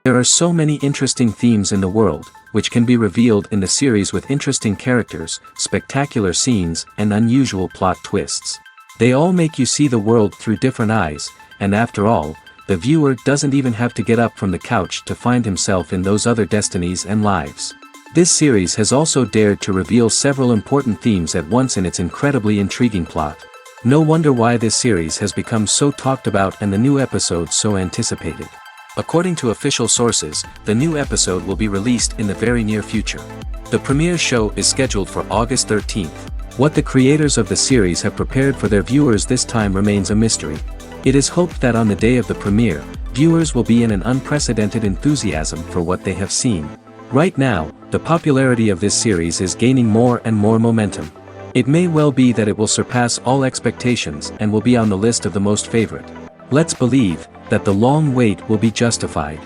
There are so many interesting themes in the world, which can be revealed in the series with interesting characters, spectacular scenes, and unusual plot twists. They all make you see the world through different eyes, and after all, the viewer doesn't even have to get up from the couch to find himself in those other destinies and lives. This series has also dared to reveal several important themes at once in its incredibly intriguing plot. No wonder why this series has become so talked about and the new episodes so anticipated. According to official sources, the new episode will be released in the very near future. The premiere show is scheduled for August 13th. What the creators of the series have prepared for their viewers this time remains a mystery. It is hoped that on the day of the premiere, viewers will be in an unprecedented enthusiasm for what they have seen. Right now, the popularity of this series is gaining more and more momentum. It may well be that it will surpass all expectations and will be on the list of the most favorite. Let's believe that the long wait will be justified.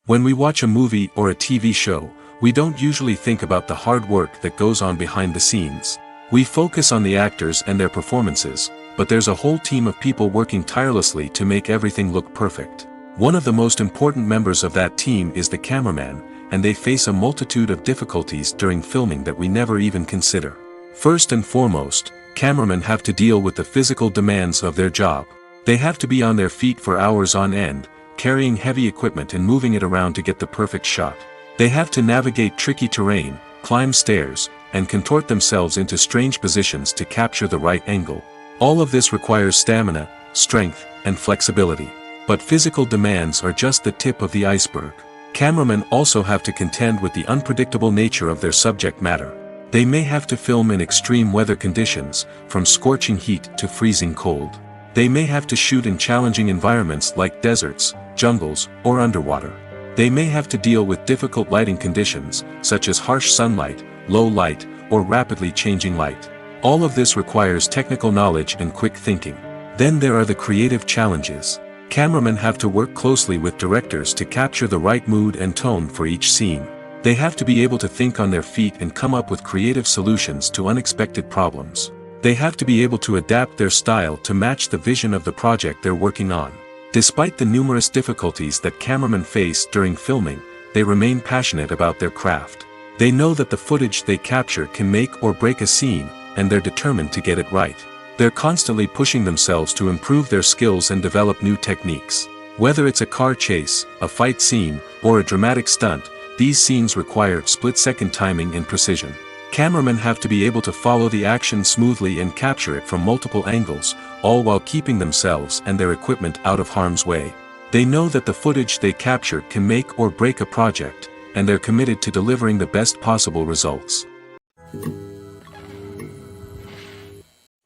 When we watch a movie or a TV show, we don't usually think about the hard work that goes on behind the scenes. We focus on the actors and their performances, but there's a whole team of people working tirelessly to make everything look perfect. One of the most important members of that team is the cameraman, and they face a multitude of difficulties during filming that we never even consider. First and foremost, cameramen have to deal with the physical demands of their job. They have to be on their feet for hours on end, carrying heavy equipment and moving it around to get the perfect shot. They have to navigate tricky terrain, climb stairs, and contort themselves into strange positions to capture the right angle. All of this requires stamina, strength, and flexibility. But physical demands are just the tip of the iceberg. Cameramen also have to contend with the unpredictable nature of their subject matter. They may have to film in extreme weather conditions, from scorching heat to freezing cold. They may have to shoot in challenging environments like deserts, jungles, or underwater. They may have to deal with difficult lighting conditions, such as harsh sunlight, low light, or rapidly changing light. All of this requires technical knowledge and quick thinking. Then there are the creative challenges. Cameramen have to work closely with directors to capture the right mood and tone for each scene. They have to be able to think on their feet and come up with creative solutions to unexpected problems. They have to be able to adapt their style to match the vision of the project they're working on. Despite the numerous difficulties that cameramen face during filming, they remain passionate about their craft. They know that the footage they capture can make or break a scene, and they're determined to get it right. They're constantly pushing themselves to improve their skills and develop new techniques. Whether it's a car chase, a fight scene, or a dramatic stunt, these scenes require split-second timing and precision. Cameramen have to be able to follow the action smoothly and capture it from multiple angles, all while keeping themselves and their equipment out of harm's way. They know that the footage they capture can make or break a project, and they're committed to delivering the best possible results.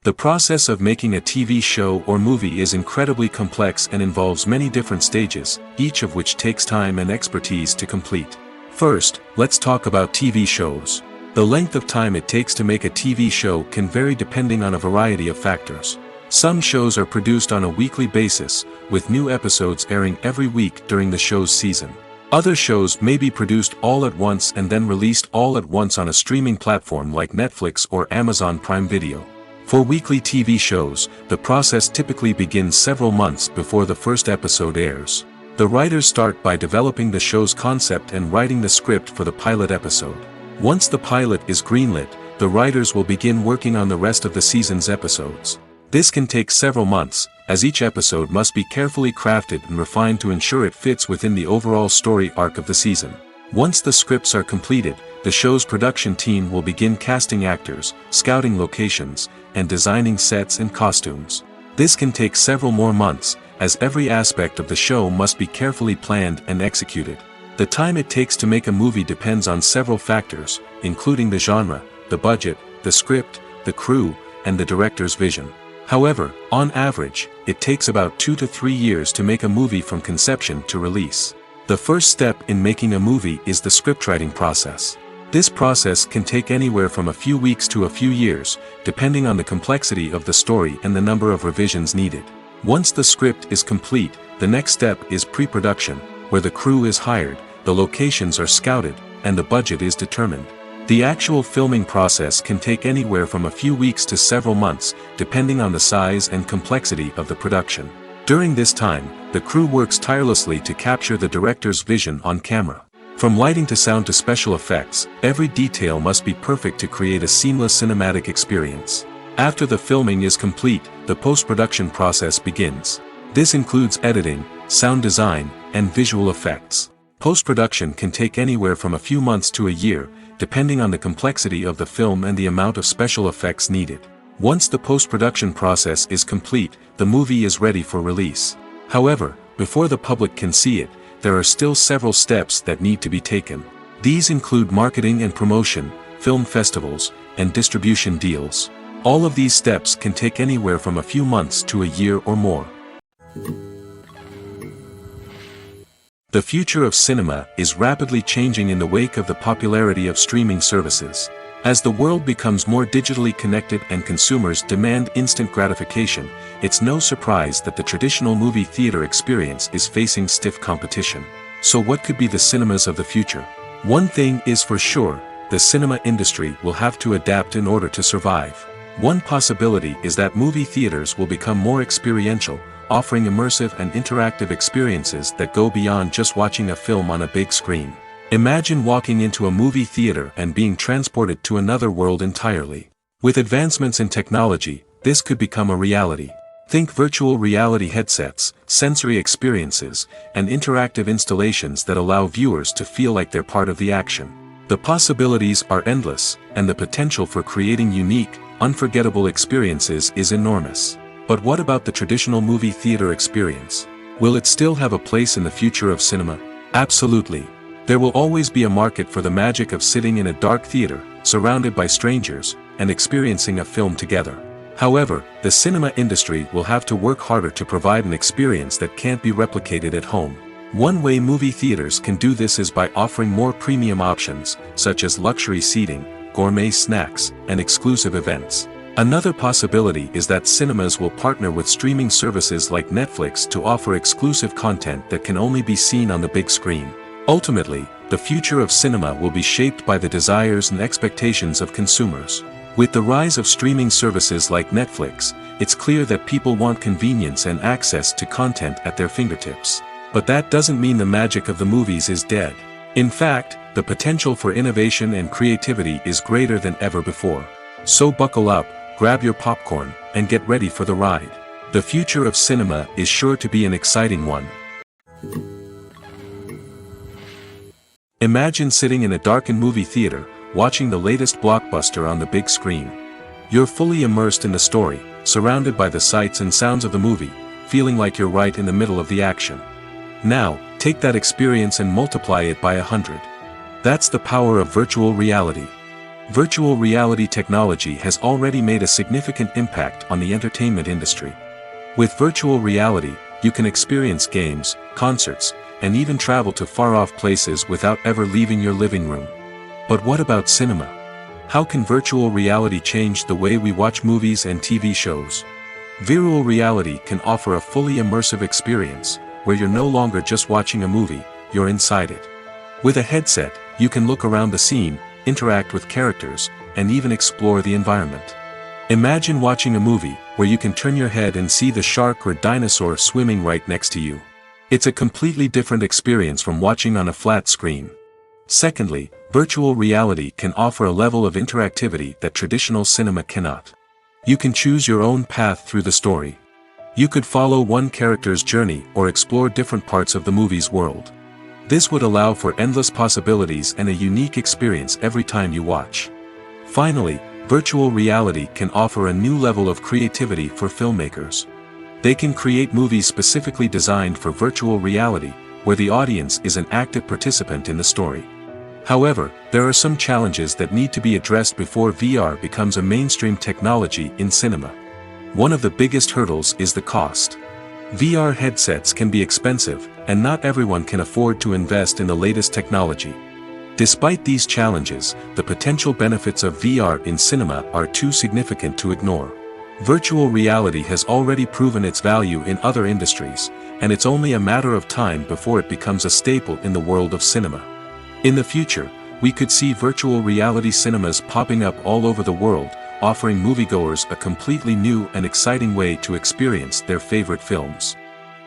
The process of making a TV show or movie is incredibly complex and involves many different stages, each of which takes time and expertise to complete. First, let's talk about TV shows. The length of time it takes to make a TV show can vary depending on a variety of factors. Some shows are produced on a weekly basis, with new episodes airing every week during the show's season. Other shows may be produced all at once and then released all at once on a streaming platform like Netflix or Amazon Prime Video. For weekly TV shows, the process typically begins several months before the first episode airs. The writers start by developing the show's concept and writing the script for the pilot episode. Once the pilot is greenlit, the writers will begin working on the rest of the season's episodes. This can take several months, as each episode must be carefully crafted and refined to ensure it fits within the overall story arc of the season. Once the scripts are completed, the show's production team will begin casting actors, scouting locations, and designing sets and costumes. This can take several more months, as every aspect of the show must be carefully planned and executed. The time it takes to make a movie depends on several factors, including the genre, the budget, the script, the crew, and the director's vision. However, on average, it takes about 2 to 3 years to make a movie from conception to release. The first step in making a movie is the scriptwriting process. This process can take anywhere from a few weeks to a few years, depending on the complexity of the story and the number of revisions needed. Once the script is complete, the next step is pre-production, where the crew is hired, the locations are scouted, and the budget is determined. The actual filming process can take anywhere from a few weeks to several months, depending on the size and complexity of the production. During this time, the crew works tirelessly to capture the director's vision on camera. From lighting to sound to special effects, every detail must be perfect to create a seamless cinematic experience. After the filming is complete, the post-production process begins. This includes editing, sound design, and visual effects. Post-production can take anywhere from a few months to a year, depending on the complexity of the film and the amount of special effects needed. Once the post-production process is complete, the movie is ready for release. However, before the public can see it, there are still several steps that need to be taken. These include marketing and promotion, film festivals, and distribution deals. All of these steps can take anywhere from a few months to a year or more. The future of cinema is rapidly changing in the wake of the popularity of streaming services. As the world becomes more digitally connected and consumers demand instant gratification, it's no surprise that the traditional movie theater experience is facing stiff competition. So what could be the cinemas of the future? One thing is for sure, the cinema industry will have to adapt in order to survive. One possibility is that movie theaters will become more experiential, offering immersive and interactive experiences that go beyond just watching a film on a big screen. Imagine walking into a movie theater and being transported to another world entirely. With advancements in technology, this could become a reality. Think virtual reality headsets, sensory experiences, and interactive installations that allow viewers to feel like they're part of the action. The possibilities are endless, and the potential for creating unique, unforgettable experiences is enormous. But what about the traditional movie theater experience? Will it still have a place in the future of cinema? Absolutely. There will always be a market for the magic of sitting in a dark theater, surrounded by strangers, and experiencing a film together. However, the cinema industry will have to work harder to provide an experience that can't be replicated at home. One way movie theaters can do this is by offering more premium options, such as luxury seating, gourmet snacks, and exclusive events. Another possibility is that cinemas will partner with streaming services like Netflix to offer exclusive content that can only be seen on the big screen. Ultimately, the future of cinema will be shaped by the desires and expectations of consumers. With the rise of streaming services like Netflix, it's clear that people want convenience and access to content at their fingertips. But that doesn't mean the magic of the movies is dead. In fact, the potential for innovation and creativity is greater than ever before. So buckle up, grab your popcorn, and get ready for the ride. The future of cinema is sure to be an exciting one. Imagine sitting in a darkened movie theater, watching the latest blockbuster on the big screen. You're fully immersed in the story, surrounded by the sights and sounds of the movie, feeling like you're right in the middle of the action. Now, take that experience and multiply it by 100. That's the power of virtual reality. Virtual reality technology has already made a significant impact on the entertainment industry. With virtual reality, you can experience games, concerts, and even travel to far-off places without ever leaving your living room. But what about cinema? How can virtual reality change the way we watch movies and TV shows? Virtual reality can offer a fully immersive experience, where you're no longer just watching a movie, you're inside it. With a headset, you can look around the scene, interact with characters, and even explore the environment. Imagine watching a movie, where you can turn your head and see the shark or dinosaur swimming right next to you. It's a completely different experience from watching on a flat screen. Secondly, virtual reality can offer a level of interactivity that traditional cinema cannot. You can choose your own path through the story. You could follow one character's journey or explore different parts of the movie's world. This would allow for endless possibilities and a unique experience every time you watch. Finally, virtual reality can offer a new level of creativity for filmmakers. They can create movies specifically designed for virtual reality, where the audience is an active participant in the story. However, there are some challenges that need to be addressed before VR becomes a mainstream technology in cinema. One of the biggest hurdles is the cost. VR headsets can be expensive, and not everyone can afford to invest in the latest technology. Despite these challenges, the potential benefits of VR in cinema are too significant to ignore. Virtual reality has already proven its value in other industries, and it's only a matter of time before it becomes a staple in the world of cinema. In the future, we could see virtual reality cinemas popping up all over the world, offering moviegoers a completely new and exciting way to experience their favorite films.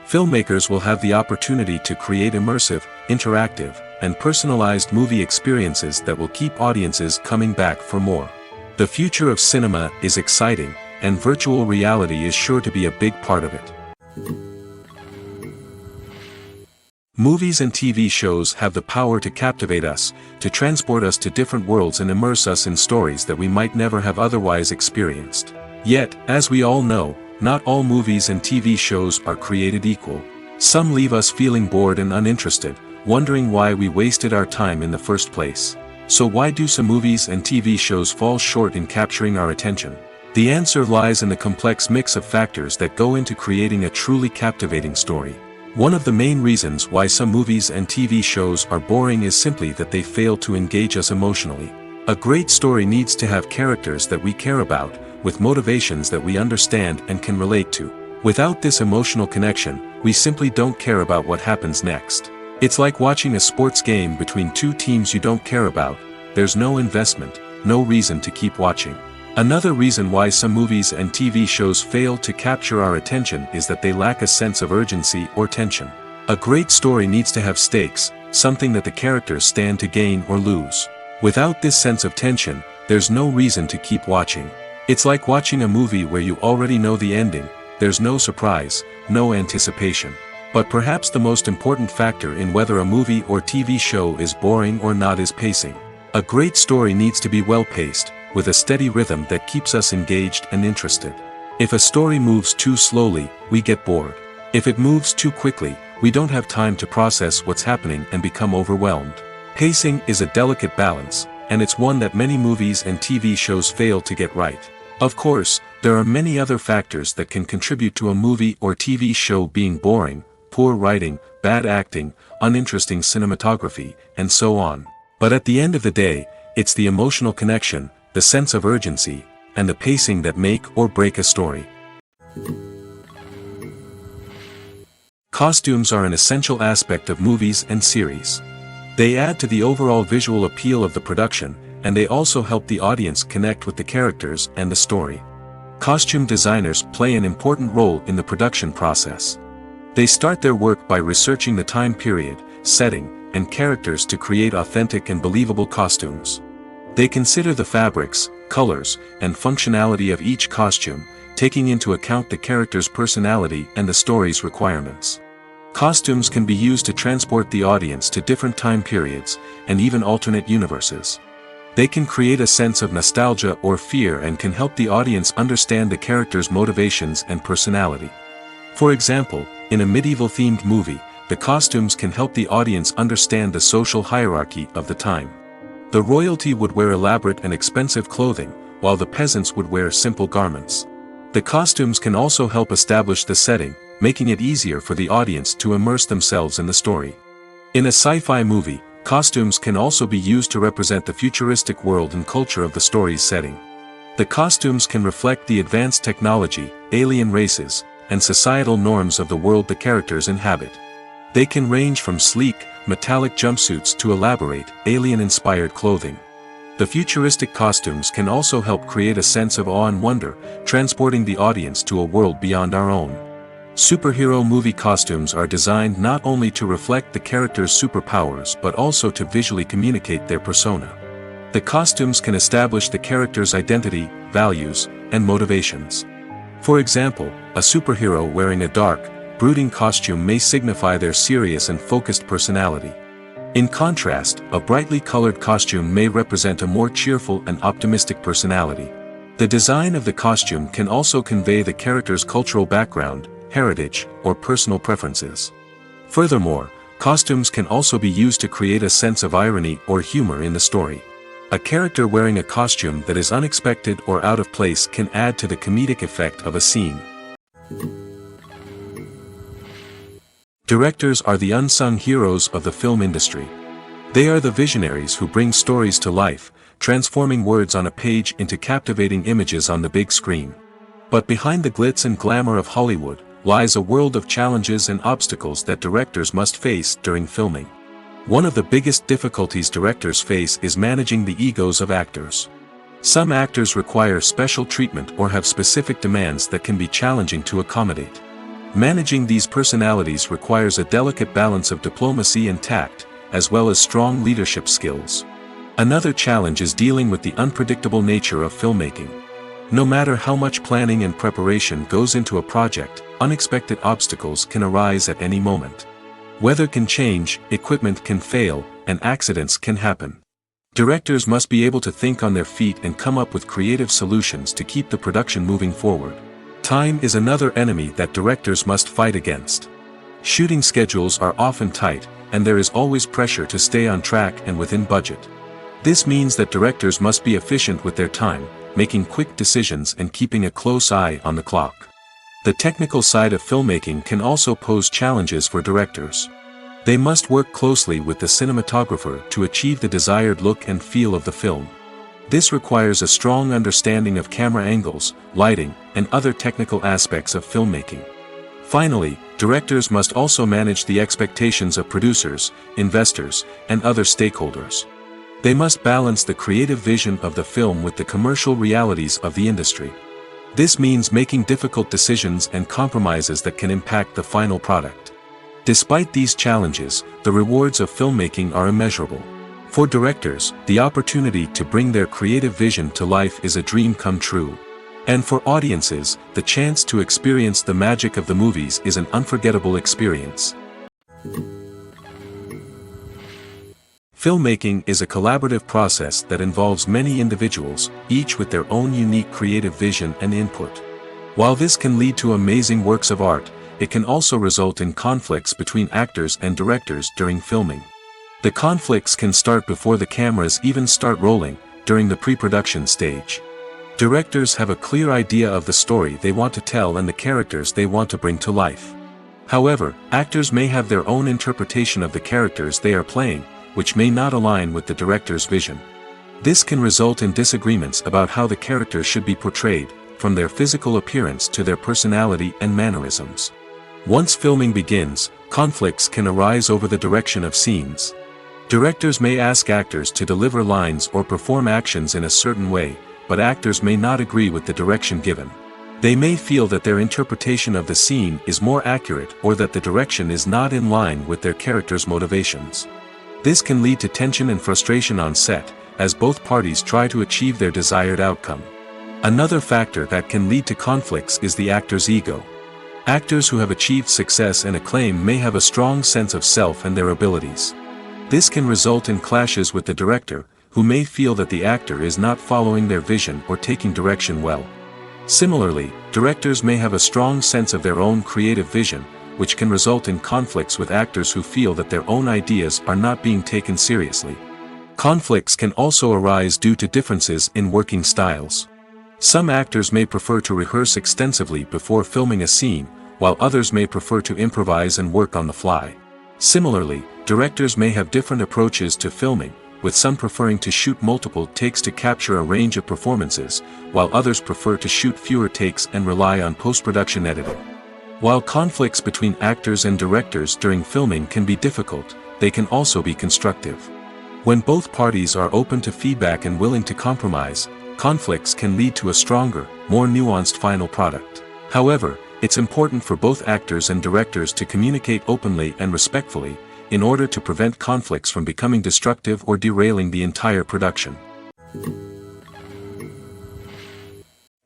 Filmmakers will have the opportunity to create immersive, interactive, and personalized movie experiences that will keep audiences coming back for more. The future of cinema is exciting, and virtual reality is sure to be a big part of it. Movies and TV shows have the power to captivate us, to transport us to different worlds and immerse us in stories that we might never have otherwise experienced. Yet, as we all know, not all movies and TV shows are created equal. Some leave us feeling bored and uninterested, wondering why we wasted our time in the first place. So why do some movies and TV shows fall short in capturing our attention? The answer lies in the complex mix of factors that go into creating a truly captivating story. One of the main reasons why some movies and TV shows are boring is simply that they fail to engage us emotionally. A great story needs to have characters that we care about, with motivations that we understand and can relate to. Without this emotional connection, we simply don't care about what happens next. It's like watching a sports game between two teams you don't care about. There's no investment, no reason to keep watching. Another reason why some movies and TV shows fail to capture our attention is that they lack a sense of urgency or tension. A great story needs to have stakes, something that the characters stand to gain or lose. Without this sense of tension, there's no reason to keep watching. It's like watching a movie where you already know the ending. There's no surprise, no anticipation. But perhaps the most important factor in whether a movie or TV show is boring or not is pacing. A great story needs to be well-paced, with a steady rhythm that keeps us engaged and interested. If a story moves too slowly, we get bored. If it moves too quickly, we don't have time to process what's happening and become overwhelmed. Pacing is a delicate balance, and it's one that many movies and TV shows fail to get right. Of course, there are many other factors that can contribute to a movie or TV show being boring: poor writing, bad acting, uninteresting cinematography, and so on. But at the end of the day, it's the emotional connection, the sense of urgency, and the pacing that make or break a story. Costumes are an essential aspect of movies and series. They add to the overall visual appeal of the production, and they also help the audience connect with the characters and the story. Costume designers play an important role in the production process. They start their work by researching the time period, setting, and characters to create authentic and believable costumes. They consider the fabrics, colors, and functionality of each costume, taking into account the character's personality and the story's requirements. Costumes can be used to transport the audience to different time periods, and even alternate universes. They can create a sense of nostalgia or fear and can help the audience understand the character's motivations and personality. For example, in a medieval-themed movie, the costumes can help the audience understand the social hierarchy of the time. The royalty would wear elaborate and expensive clothing, while the peasants would wear simple garments. The costumes can also help establish the setting, making it easier for the audience to immerse themselves in the story. In a sci-fi movie, costumes can also be used to represent the futuristic world and culture of the story's setting. The costumes can reflect the advanced technology, alien races, and societal norms of the world the characters inhabit. They can range from sleek, metallic jumpsuits to elaborate, alien-inspired clothing. The futuristic costumes can also help create a sense of awe and wonder, transporting the audience to a world beyond our own. Superhero movie costumes are designed not only to reflect the character's superpowers but also to visually communicate their persona. The costumes can establish the character's identity, values, and motivations. For example, a superhero wearing a dark, brooding costume may signify their serious and focused personality. In contrast, a brightly colored costume may represent a more cheerful and optimistic personality. The design of the costume can also convey the character's cultural background, heritage, or personal preferences. Furthermore, costumes can also be used to create a sense of irony or humor in the story. A character wearing a costume that is unexpected or out of place can add to the comedic effect of a scene. Directors are the unsung heroes of the film industry. They are the visionaries who bring stories to life, transforming words on a page into captivating images on the big screen. But behind the glitz and glamour of Hollywood lies a world of challenges and obstacles that directors must face during filming. One of the biggest difficulties directors face is managing the egos of actors. Some actors require special treatment or have specific demands that can be challenging to accommodate. Managing these personalities requires a delicate balance of diplomacy and tact, as well as strong leadership skills. Another challenge is dealing with the unpredictable nature of filmmaking. No matter how much planning and preparation goes into a project, unexpected obstacles can arise at any moment. Weather can change, equipment can fail, and accidents can happen. Directors must be able to think on their feet and come up with creative solutions to keep the production moving forward. Time is another enemy that directors must fight against. Shooting schedules are often tight, and there is always pressure to stay on track and within budget. This means that directors must be efficient with their time, making quick decisions and keeping a close eye on the clock. The technical side of filmmaking can also pose challenges for directors. They must work closely with the cinematographer to achieve the desired look and feel of the film. This requires a strong understanding of camera angles, lighting, and other technical aspects of filmmaking. Finally, directors must also manage the expectations of producers, investors, and other stakeholders. They must balance the creative vision of the film with the commercial realities of the industry. This means making difficult decisions and compromises that can impact the final product. Despite these challenges, the rewards of filmmaking are immeasurable. For directors, the opportunity to bring their creative vision to life is a dream come true. And for audiences, the chance to experience the magic of the movies is an unforgettable experience. Filmmaking is a collaborative process that involves many individuals, each with their own unique creative vision and input. While this can lead to amazing works of art, it can also result in conflicts between actors and directors during filming. The conflicts can start before the cameras even start rolling, during the pre-production stage. Directors have a clear idea of the story they want to tell and the characters they want to bring to life. However, actors may have their own interpretation of the characters they are playing, which may not align with the director's vision. This can result in disagreements about how the characters should be portrayed, from their physical appearance to their personality and mannerisms. Once filming begins, conflicts can arise over the direction of scenes. Directors may ask actors to deliver lines or perform actions in a certain way, but actors may not agree with the direction given. They may feel that their interpretation of the scene is more accurate or that the direction is not in line with their character's motivations. This can lead to tension and frustration on set, as both parties try to achieve their desired outcome. Another factor that can lead to conflicts is the actor's ego. Actors who have achieved success and acclaim may have a strong sense of self and their abilities. This can result in clashes with the director, who may feel that the actor is not following their vision or taking direction well. Similarly, directors may have a strong sense of their own creative vision, which can result in conflicts with actors who feel that their own ideas are not being taken seriously. Conflicts can also arise due to differences in working styles. Some actors may prefer to rehearse extensively before filming a scene, while others may prefer to improvise and work on the fly. Similarly, directors may have different approaches to filming, with some preferring to shoot multiple takes to capture a range of performances, while others prefer to shoot fewer takes and rely on post-production editing. While conflicts between actors and directors during filming can be difficult, they can also be constructive. When both parties are open to feedback and willing to compromise, conflicts can lead to a stronger, more nuanced final product. However, it's important for both actors and directors to communicate openly and respectfully, in order to prevent conflicts from becoming destructive or derailing the entire production.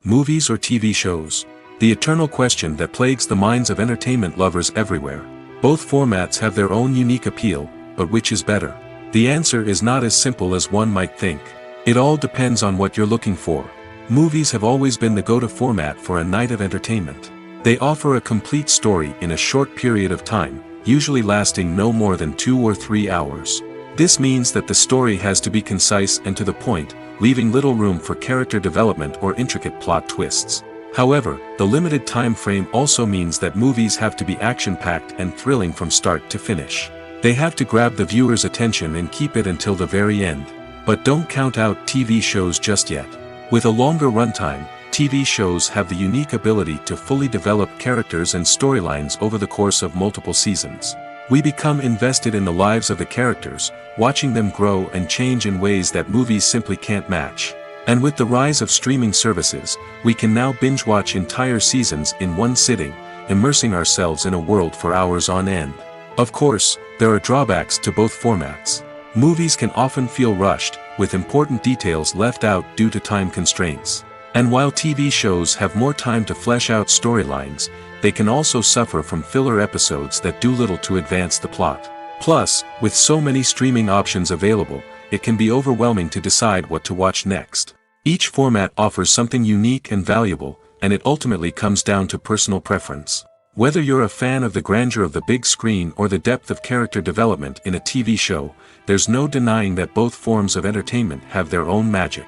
Movies or TV shows? The eternal question that plagues the minds of entertainment lovers everywhere. Both formats have their own unique appeal, but which is better? The answer is not as simple as one might think. It all depends on what you're looking for. Movies have always been the go-to format for a night of entertainment. They offer a complete story in a short period of time, usually lasting no more than 2 or 3 hours. This means that the story has to be concise and to the point, leaving little room for character development or intricate plot twists. However, the limited time frame also means that movies have to be action-packed and thrilling from start to finish. They have to grab the viewer's attention and keep it until the very end. But don't count out TV shows just yet. With a longer runtime, TV shows have the unique ability to fully develop characters and storylines over the course of multiple seasons. We become invested in the lives of the characters, watching them grow and change in ways that movies simply can't match. And with the rise of streaming services, we can now binge-watch entire seasons in one sitting, immersing ourselves in a world for hours on end. Of course, there are drawbacks to both formats. Movies can often feel rushed, with important details left out due to time constraints. And while TV shows have more time to flesh out storylines, they can also suffer from filler episodes that do little to advance the plot. Plus, with so many streaming options available, it can be overwhelming to decide what to watch next. Each format offers something unique and valuable, and it ultimately comes down to personal preference. Whether you're a fan of the grandeur of the big screen or the depth of character development in a TV show, there's no denying that both forms of entertainment have their own magic.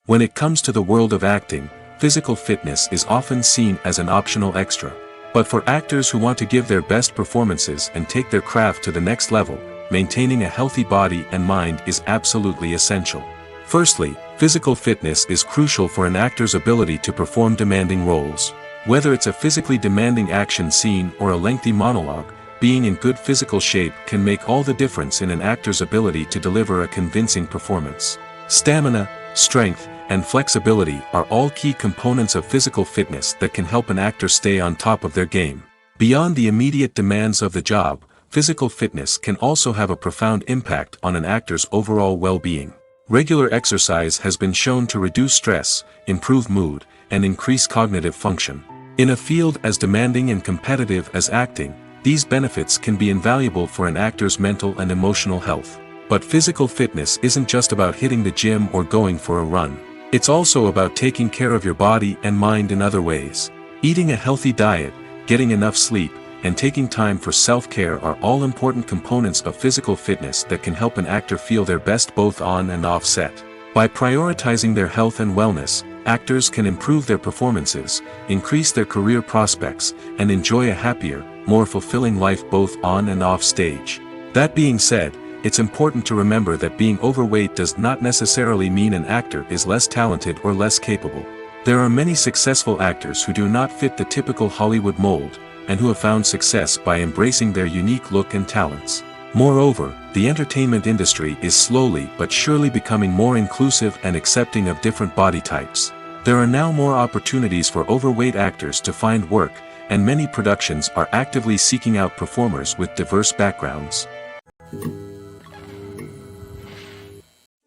When it comes to the world of acting, physical fitness is often seen as an optional extra. But for actors who want to give their best performances and take their craft to the next level, maintaining a healthy body and mind is absolutely essential. Firstly, physical fitness is crucial for an actor's ability to perform demanding roles. Whether it's a physically demanding action scene or a lengthy monologue, being in good physical shape can make all the difference in an actor's ability to deliver a convincing performance. Stamina, strength, and flexibility are all key components of physical fitness that can help an actor stay on top of their game. Beyond the immediate demands of the job, physical fitness can also have a profound impact on an actor's overall well-being. Regular exercise has been shown to reduce stress, improve mood, and increase cognitive function. In a field as demanding and competitive as acting, these benefits can be invaluable for an actor's mental and emotional health. But physical fitness isn't just about hitting the gym or going for a run. It's also about taking care of your body and mind in other ways. Eating a healthy diet, getting enough sleep, and taking time for self-care are all important components of physical fitness that can help an actor feel their best both on and off set. By prioritizing their health and wellness, actors can improve their performances, increase their career prospects, and enjoy a happier, more fulfilling life both on and off stage. That being said, it's important to remember that being overweight does not necessarily mean an actor is less talented or less capable. There are many successful actors who do not fit the typical Hollywood mold, and who have found success by embracing their unique look and talents. Moreover, the entertainment industry is slowly but surely becoming more inclusive and accepting of different body types. There are now more opportunities for overweight actors to find work, and many productions are actively seeking out performers with diverse backgrounds.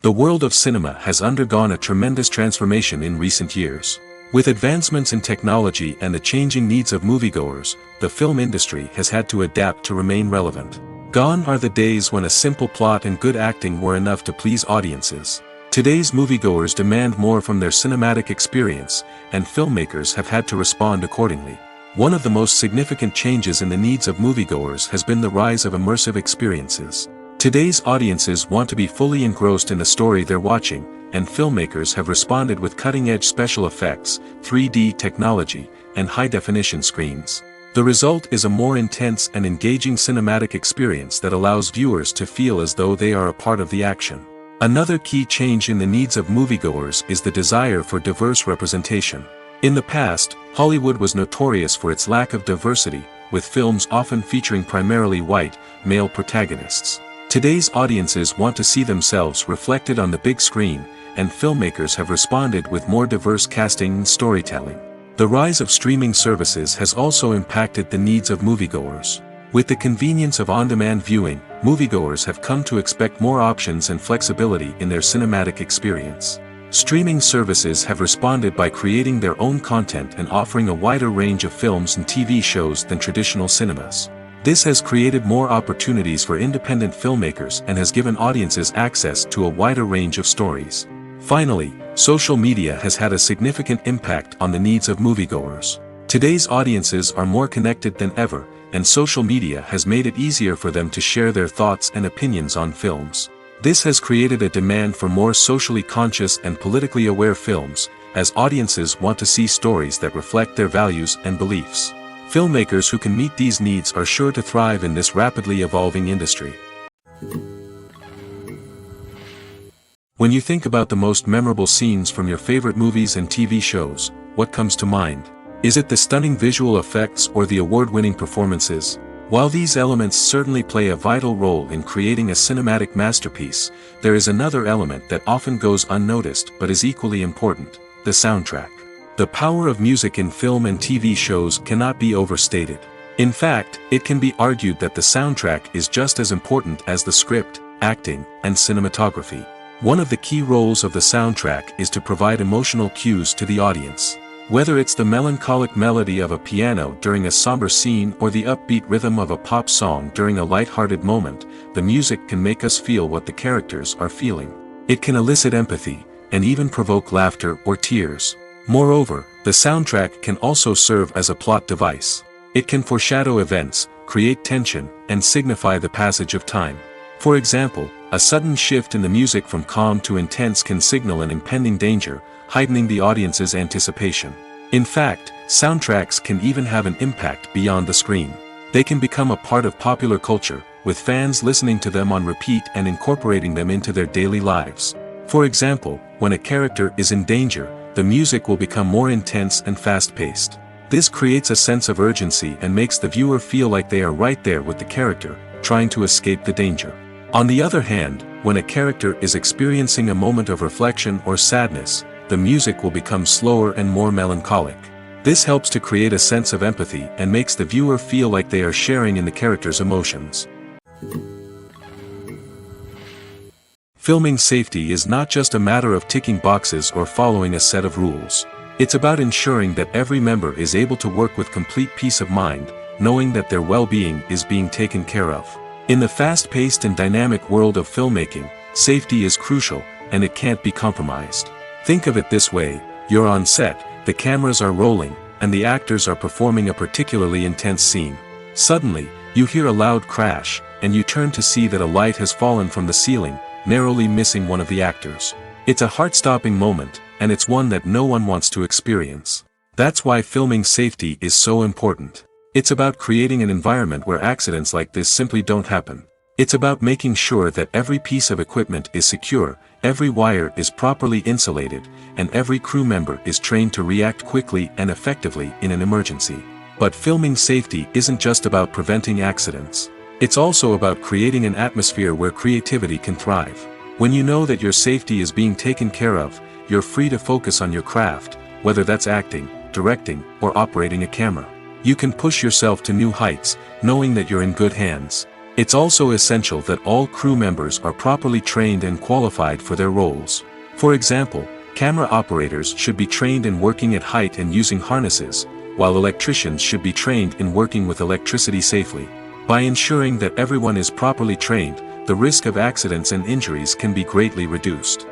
The world of cinema has undergone a tremendous transformation in recent years. With advancements in technology and the changing needs of moviegoers, the film industry has had to adapt to remain relevant. Gone are the days when a simple plot and good acting were enough to please audiences. Today's moviegoers demand more from their cinematic experience, and filmmakers have had to respond accordingly. One of the most significant changes in the needs of moviegoers has been the rise of immersive experiences. Today's audiences want to be fully engrossed in the story they're watching, and filmmakers have responded with cutting-edge special effects, 3D technology, and high-definition screens. The result is a more intense and engaging cinematic experience that allows viewers to feel as though they are a part of the action. Another key change in the needs of moviegoers is the desire for diverse representation. In the past, Hollywood was notorious for its lack of diversity, with films often featuring primarily white, male protagonists. Today's audiences want to see themselves reflected on the big screen, and filmmakers have responded with more diverse casting and storytelling. The rise of streaming services has also impacted the needs of moviegoers. With the convenience of on-demand viewing, moviegoers have come to expect more options and flexibility in their cinematic experience. Streaming services have responded by creating their own content and offering a wider range of films and TV shows than traditional cinemas. This has created more opportunities for independent filmmakers and has given audiences access to a wider range of stories. Finally, social media has had a significant impact on the needs of moviegoers. Today's audiences are more connected than ever, and social media has made it easier for them to share their thoughts and opinions on films. This has created a demand for more socially conscious and politically aware films, as audiences want to see stories that reflect their values and beliefs. Filmmakers who can meet these needs are sure to thrive in this rapidly evolving industry. When you think about the most memorable scenes from your favorite movies and TV shows, what comes to mind? Is it the stunning visual effects or the award-winning performances? While these elements certainly play a vital role in creating a cinematic masterpiece, there is another element that often goes unnoticed but is equally important: the soundtrack. The power of music in film and TV shows cannot be overstated. In fact, it can be argued that the soundtrack is just as important as the script, acting, and cinematography. One of the key roles of the soundtrack is to provide emotional cues to the audience. Whether it's the melancholic melody of a piano during a somber scene or the upbeat rhythm of a pop song during a light-hearted moment, the music can make us feel what the characters are feeling. It can elicit empathy, and even provoke laughter or tears. Moreover, the soundtrack can also serve as a plot device. It can foreshadow events, create tension, and signify the passage of time. For example, a sudden shift in the music from calm to intense can signal an impending danger, heightening the audience's anticipation. In fact, soundtracks can even have an impact beyond the screen. They can become a part of popular culture, with fans listening to them on repeat and incorporating them into their daily lives. For example, when a character is in danger, the music will become more intense and fast-paced. This creates a sense of urgency and makes the viewer feel like they are right there with the character, trying to escape the danger. On the other hand, when a character is experiencing a moment of reflection or sadness, the music will become slower and more melancholic. This helps to create a sense of empathy and makes the viewer feel like they are sharing in the character's emotions. Filming safety is not just a matter of ticking boxes or following a set of rules. It's about ensuring that every member is able to work with complete peace of mind, knowing that their well-being is being taken care of. In the fast-paced and dynamic world of filmmaking, safety is crucial, and it can't be compromised. Think of it this way: you're on set, the cameras are rolling, and the actors are performing a particularly intense scene. Suddenly, you hear a loud crash, and you turn to see that a light has fallen from the ceiling, narrowly missing one of the actors. It's a heart-stopping moment, and it's one that no one wants to experience. That's why filming safety is so important. It's about creating an environment where accidents like this simply don't happen. It's about making sure that every piece of equipment is secure, every wire is properly insulated, and every crew member is trained to react quickly and effectively in an emergency. But filming safety isn't just about preventing accidents. It's also about creating an atmosphere where creativity can thrive. When you know that your safety is being taken care of, you're free to focus on your craft, whether that's acting, directing, or operating a camera. You can push yourself to new heights, knowing that you're in good hands. It's also essential that all crew members are properly trained and qualified for their roles. For example, camera operators should be trained in working at height and using harnesses, while electricians should be trained in working with electricity safely. By ensuring that everyone is properly trained, the risk of accidents and injuries can be greatly reduced.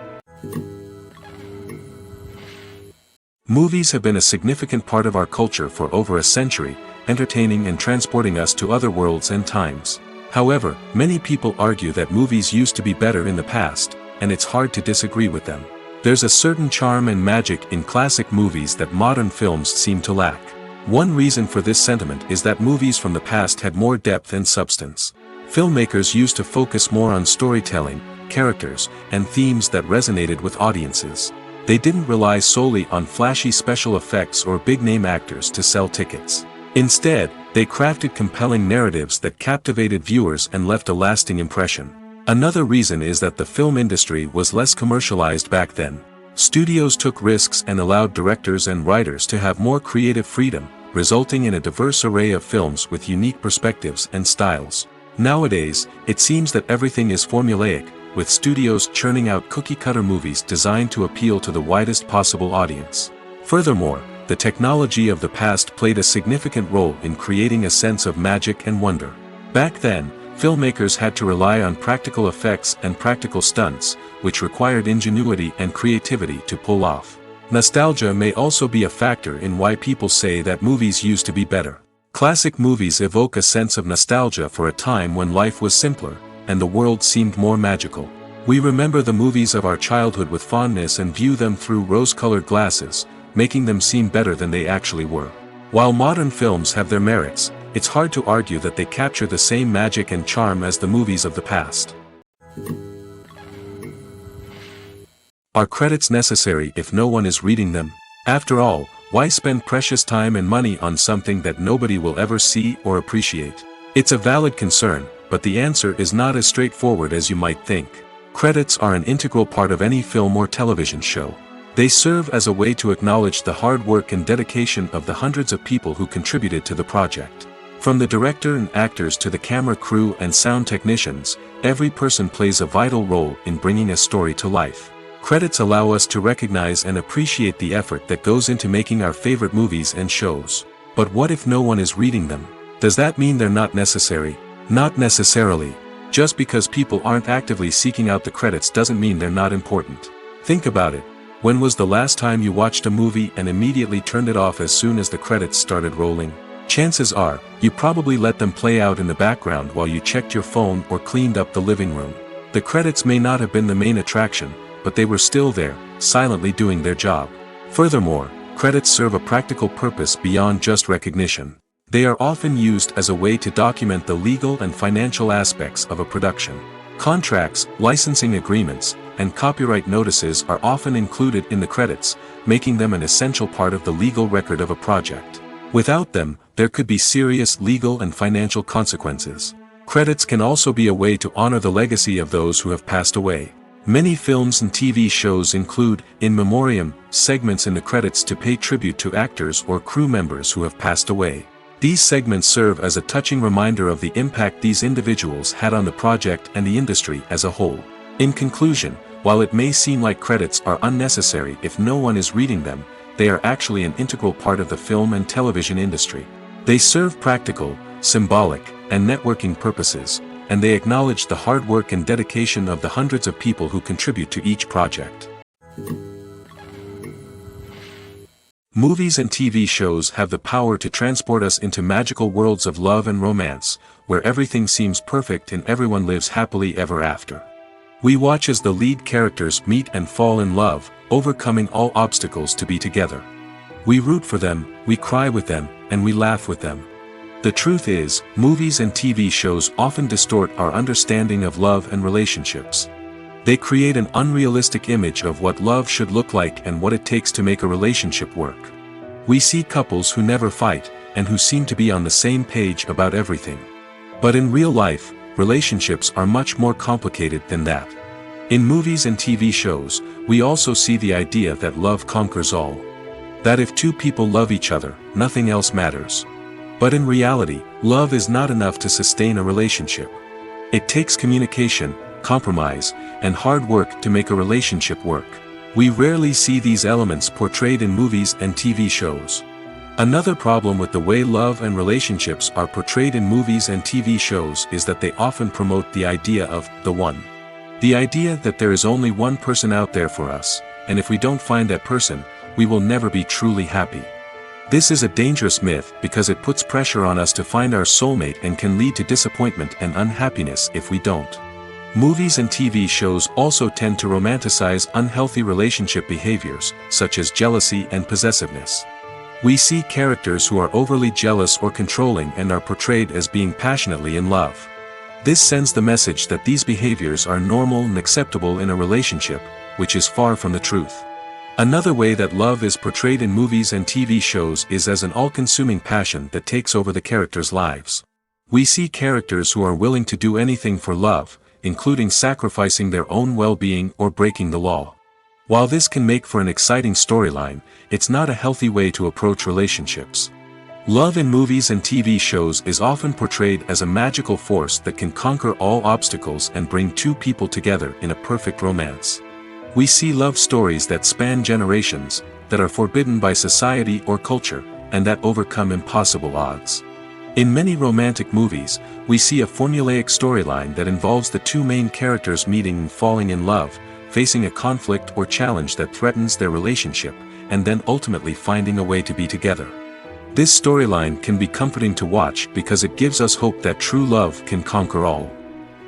Movies have been a significant part of our culture for over a century, entertaining and transporting us to other worlds and times. However, many people argue that movies used to be better in the past, and it's hard to disagree with them. There's a certain charm and magic in classic movies that modern films seem to lack. One reason for this sentiment is that movies from the past had more depth and substance. Filmmakers used to focus more on storytelling, characters, and themes that resonated with audiences. They didn't rely solely on flashy special effects or big-name actors to sell tickets. Instead, they crafted compelling narratives that captivated viewers and left a lasting impression. Another reason is that the film industry was less commercialized back then. Studios took risks and allowed directors and writers to have more creative freedom, resulting in a diverse array of films with unique perspectives and styles. Nowadays, it seems that everything is formulaic, with studios churning out cookie-cutter movies designed to appeal to the widest possible audience. Furthermore, the technology of the past played a significant role in creating a sense of magic and wonder. Back then, filmmakers had to rely on practical effects and practical stunts, which required ingenuity and creativity to pull off. Nostalgia may also be a factor in why people say that movies used to be better. Classic movies evoke a sense of nostalgia for a time when life was simpler, and the world seemed more magical. We remember the movies of our childhood with fondness and view them through rose-colored glasses, making them seem better than they actually were. While modern films have their merits, it's hard to argue that they capture the same magic and charm as the movies of the past. Are credits necessary if no one is reading them? After all, why spend precious time and money on something that nobody will ever see or appreciate? It's a valid concern, but the answer is not as straightforward as you might think. Credits are an integral part of any film or television show. They serve as a way to acknowledge the hard work and dedication of the hundreds of people who contributed to the project. From the director and actors to the camera crew and sound technicians, every person plays a vital role in bringing a story to life. Credits allow us to recognize and appreciate the effort that goes into making our favorite movies and shows. But what if no one is reading them? Does that mean they're not necessary? Not necessarily. Just because people aren't actively seeking out the credits doesn't mean they're not important. Think about it. When was the last time you watched a movie and immediately turned it off as soon as the credits started rolling? Chances are, you probably let them play out in the background while you checked your phone or cleaned up the living room. The credits may not have been the main attraction, but they were still there, silently doing their job. Furthermore, credits serve a practical purpose beyond just recognition. They are often used as a way to document the legal and financial aspects of a production. Contracts, licensing agreements, and copyright notices are often included in the credits, making them an essential part of the legal record of a project. Without them, there could be serious legal and financial consequences. Credits can also be a way to honor the legacy of those who have passed away. Many films and TV shows include, in memoriam, segments in the credits to pay tribute to actors or crew members who have passed away. These segments serve as a touching reminder of the impact these individuals had on the project and the industry as a whole. In conclusion, while it may seem like credits are unnecessary if no one is reading them, they are actually an integral part of the film and television industry. They serve practical, symbolic, and networking purposes, and they acknowledge the hard work and dedication of the hundreds of people who contribute to each project. Movies and TV shows have the power to transport us into magical worlds of love and romance, where everything seems perfect and everyone lives happily ever after. We watch as the lead characters meet and fall in love, overcoming all obstacles to be together. We root for them, we cry with them, and we laugh with them. The truth is, movies and TV shows often distort our understanding of love and relationships. They create an unrealistic image of what love should look like and what it takes to make a relationship work. We see couples who never fight, and who seem to be on the same page about everything. But in real life, relationships are much more complicated than that. In movies and TV shows, we also see the idea that love conquers all. That if two people love each other, nothing else matters. But in reality, love is not enough to sustain a relationship. It takes communication, compromise, and hard work to make a relationship work. We rarely see these elements portrayed in movies and TV shows. Another problem with the way love and relationships are portrayed in movies and TV shows is that they often promote the idea of the one. The idea that there is only one person out there for us, and if we don't find that person, we will never be truly happy. This is a dangerous myth because it puts pressure on us to find our soulmate and can lead to disappointment and unhappiness if we don't. Movies and TV shows also tend to romanticize unhealthy relationship behaviors, such as jealousy and possessiveness. We see characters who are overly jealous or controlling and are portrayed as being passionately in love. This sends the message that these behaviors are normal and acceptable in a relationship, which is far from the truth. Another way that love is portrayed in movies and TV shows is as an all-consuming passion that takes over the characters' lives. We see characters who are willing to do anything for love, including sacrificing their own well-being or breaking the law. While this can make for an exciting storyline, it's not a healthy way to approach relationships. Love in movies and TV shows is often portrayed as a magical force that can conquer all obstacles and bring two people together in a perfect romance. We see love stories that span generations, that are forbidden by society or culture, and that overcome impossible odds. In many romantic movies, we see a formulaic storyline that involves the two main characters meeting and falling in love, facing a conflict or challenge that threatens their relationship, and then ultimately finding a way to be together. This storyline can be comforting to watch because it gives us hope that true love can conquer all.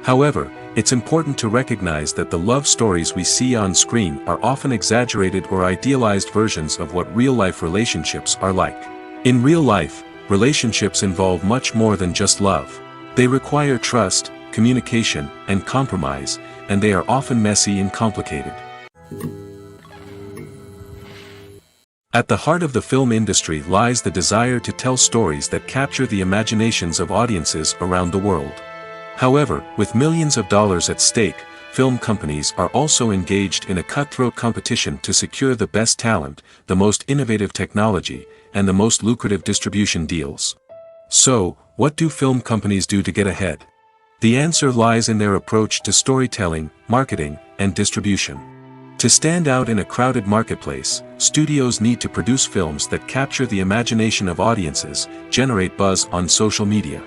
However, it's important to recognize that the love stories we see on screen are often exaggerated or idealized versions of what real-life relationships are like. In real life, relationships involve much more than just love. They require trust, communication, and compromise, and they are often messy and complicated. At the heart of the film industry lies the desire to tell stories that capture the imaginations of audiences around the world. However, with millions of dollars at stake, film companies are also engaged in a cutthroat competition to secure the best talent, the most innovative technology, and the most lucrative distribution deals. So, what do film companies do to get ahead? The answer lies in their approach to storytelling, marketing, and distribution. To stand out in a crowded marketplace, studios need to produce films that capture the imagination of audiences, generate buzz on social media.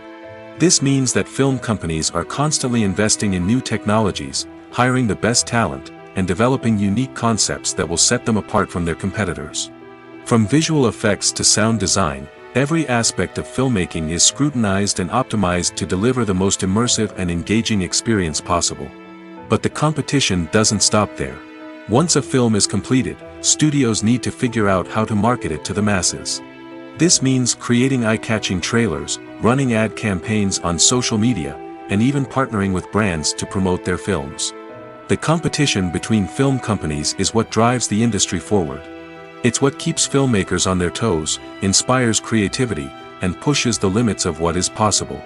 This means that film companies are constantly investing in new technologies, hiring the best talent, and developing unique concepts that will set them apart from their competitors. From visual effects to sound design, every aspect of filmmaking is scrutinized and optimized to deliver the most immersive and engaging experience possible. But the competition doesn't stop there. Once a film is completed, studios need to figure out how to market it to the masses. This means creating eye-catching trailers, running ad campaigns on social media, and even partnering with brands to promote their films. The competition between film companies is what drives the industry forward. It's what keeps filmmakers on their toes, inspires creativity, and pushes the limits of what is possible.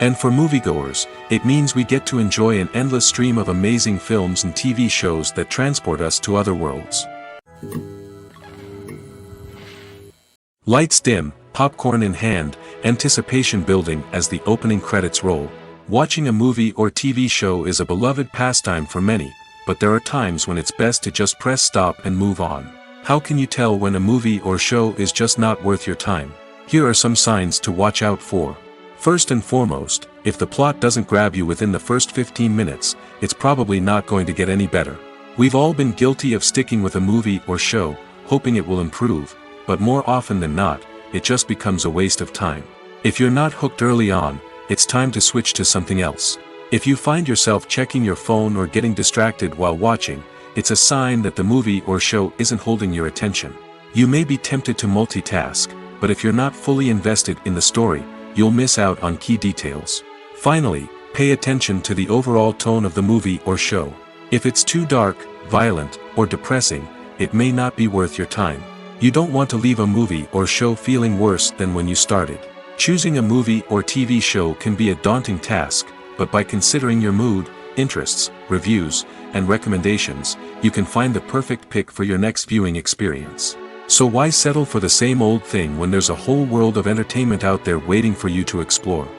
And for moviegoers, it means we get to enjoy an endless stream of amazing films and TV shows that transport us to other worlds. Lights dim, popcorn in hand, anticipation building as the opening credits roll. Watching a movie or TV show is a beloved pastime for many, but there are times when it's best to just press stop and move on. How can you tell when a movie or show is just not worth your time? Here are some signs to watch out for. First and foremost, if the plot doesn't grab you within the first 15 minutes, it's probably not going to get any better. We've all been guilty of sticking with a movie or show, hoping it will improve, but more often than not, it just becomes a waste of time. If you're not hooked early on, it's time to switch to something else. If you find yourself checking your phone or getting distracted while watching, it's a sign that the movie or show isn't holding your attention. You may be tempted to multitask, but if you're not fully invested in the story, you'll miss out on key details. Finally, pay attention to the overall tone of the movie or show. If it's too dark, violent, or depressing, it may not be worth your time. You don't want to leave a movie or show feeling worse than when you started. Choosing a movie or TV show can be a daunting task, but by considering your mood, interests, reviews, and recommendations, you can find the perfect pick for your next viewing experience. So why settle for the same old thing when there's a whole world of entertainment out there waiting for you to explore?